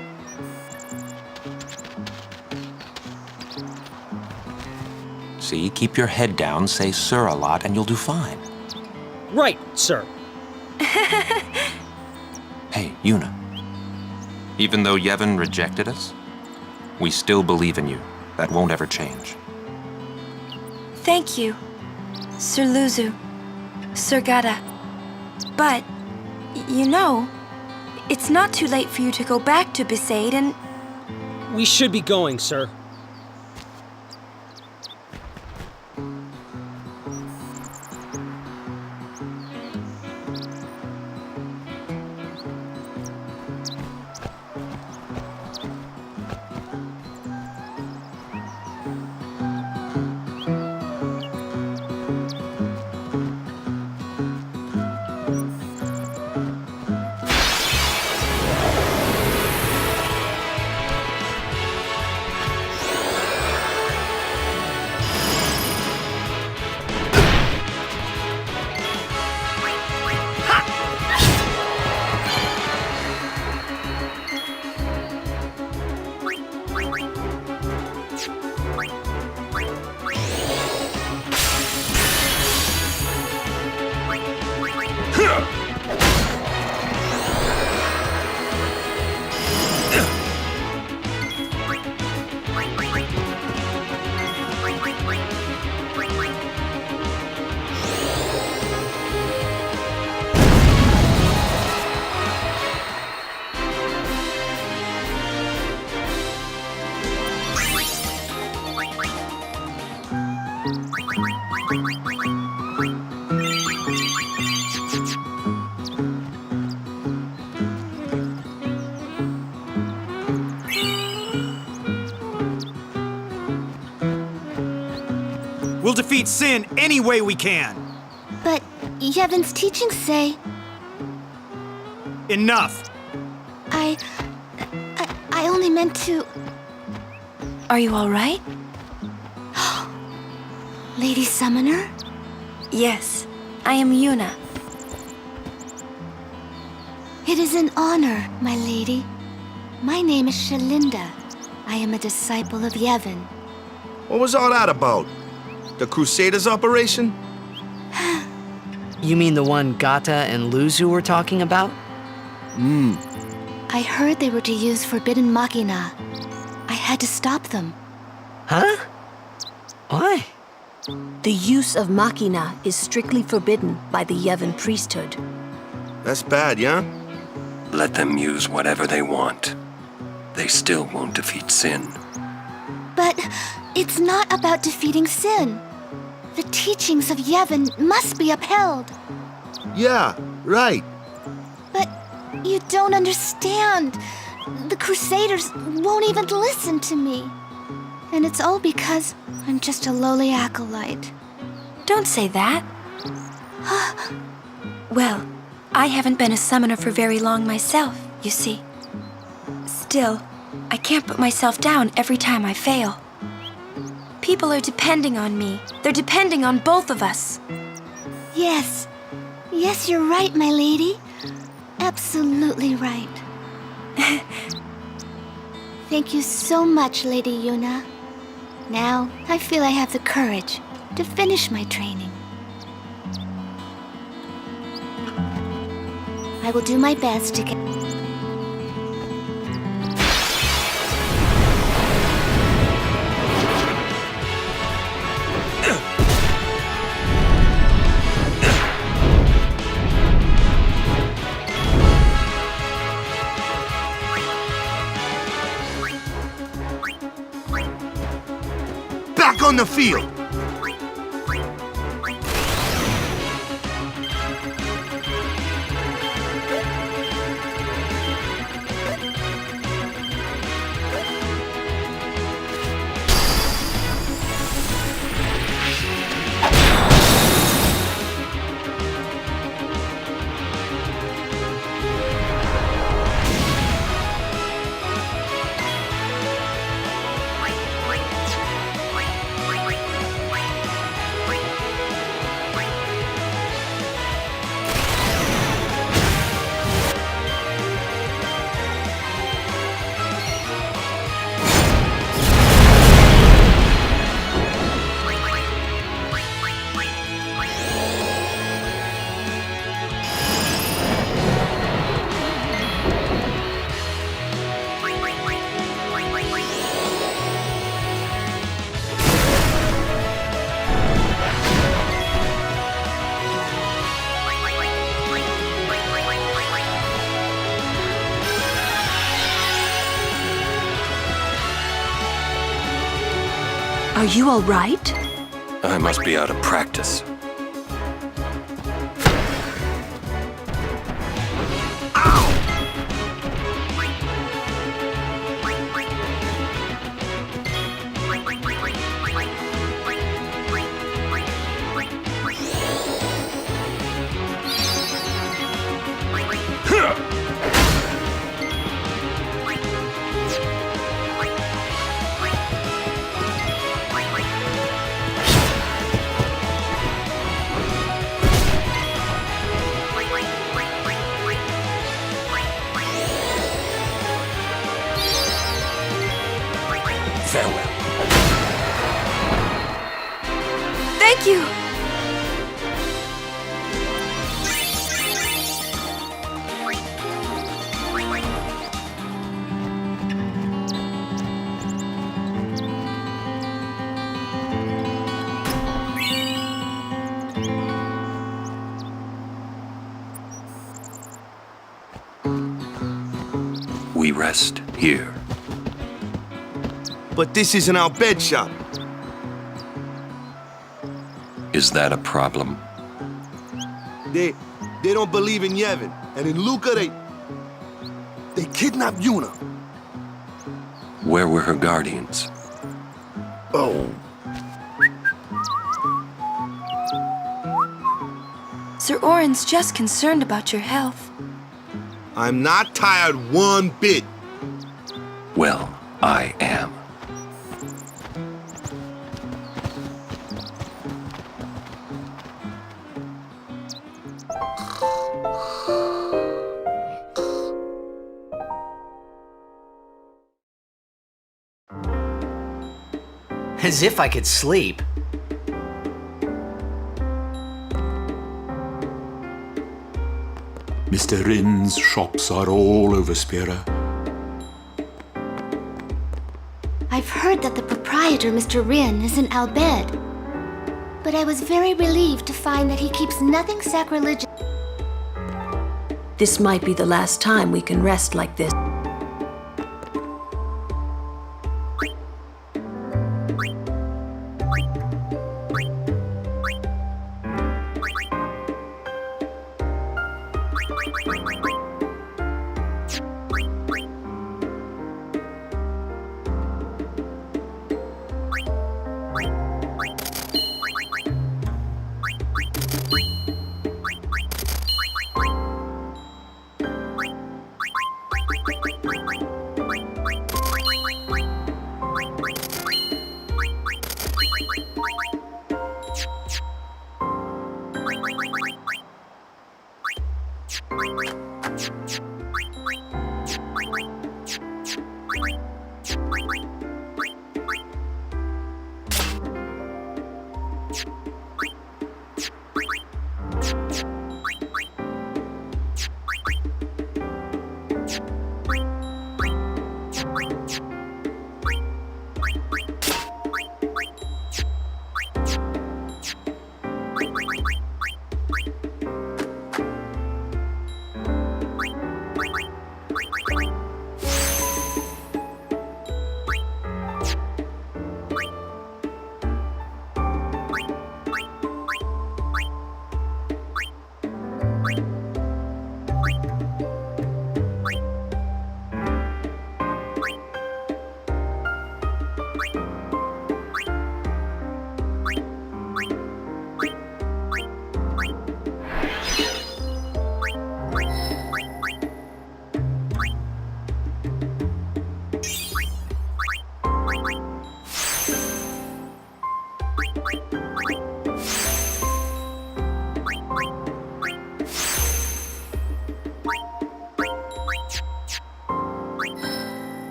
See, keep your head down, say sir a lot, and you'll do fine. Right, sir. Hey, Yuna. Even though Yevon rejected us, we still believe in you. That won't ever change. Thank you, Sir Luzu, Sir Gada. But, you know, it's not too late for you to go back to Besaid and... We should be going, sir. We'll defeat Sin any way we can. But Yevon's teachings say... Enough! I only meant to... Are you all right? Lady Summoner? Yes, I am Yuna. It is an honor, my lady. My name is Shalinda. I am a disciple of Yevon. What was all that about? The Crusaders operation? You mean the one Gata and Luzu were talking about? I heard they were to use Forbidden Machina. I had to stop them. Huh? Why? The use of Machina is strictly forbidden by the Yevon priesthood. That's bad, yeah? Let them use whatever they want. They still won't defeat Sin. But it's not about defeating Sin. The teachings of Yevon must be upheld. Yeah, right. But you don't understand. The Crusaders won't even listen to me. And it's all because I'm just a lowly acolyte. Don't say that. Well, I haven't been a summoner for very long myself, you see. Still, I can't put myself down every time I fail. People are depending on me. They're depending on both of us. Yes. Yes, you're right, my lady. Absolutely right. Thank you so much, Lady Yuna. Now, I feel I have the courage to finish my training. I will do my best to get... Back on the field! Are you all right? I must be out of practice. Farewell. Thank you! We rest here. But this isn't our bed shop. Is that a problem? They don't believe in Yevon. And in Luca, they kidnapped Yuna. Where were her guardians? Oh. Sir Orin's just concerned about your health. I'm not tired one bit. Well, I am. As if I could sleep. Mr. Rin's shops are all over Spira. I've heard that the proprietor, Mr. Rin, is in Al Bhed. But I was very relieved to find that he keeps nothing sacrilegious. This might be the last time we can rest like this. Thank you.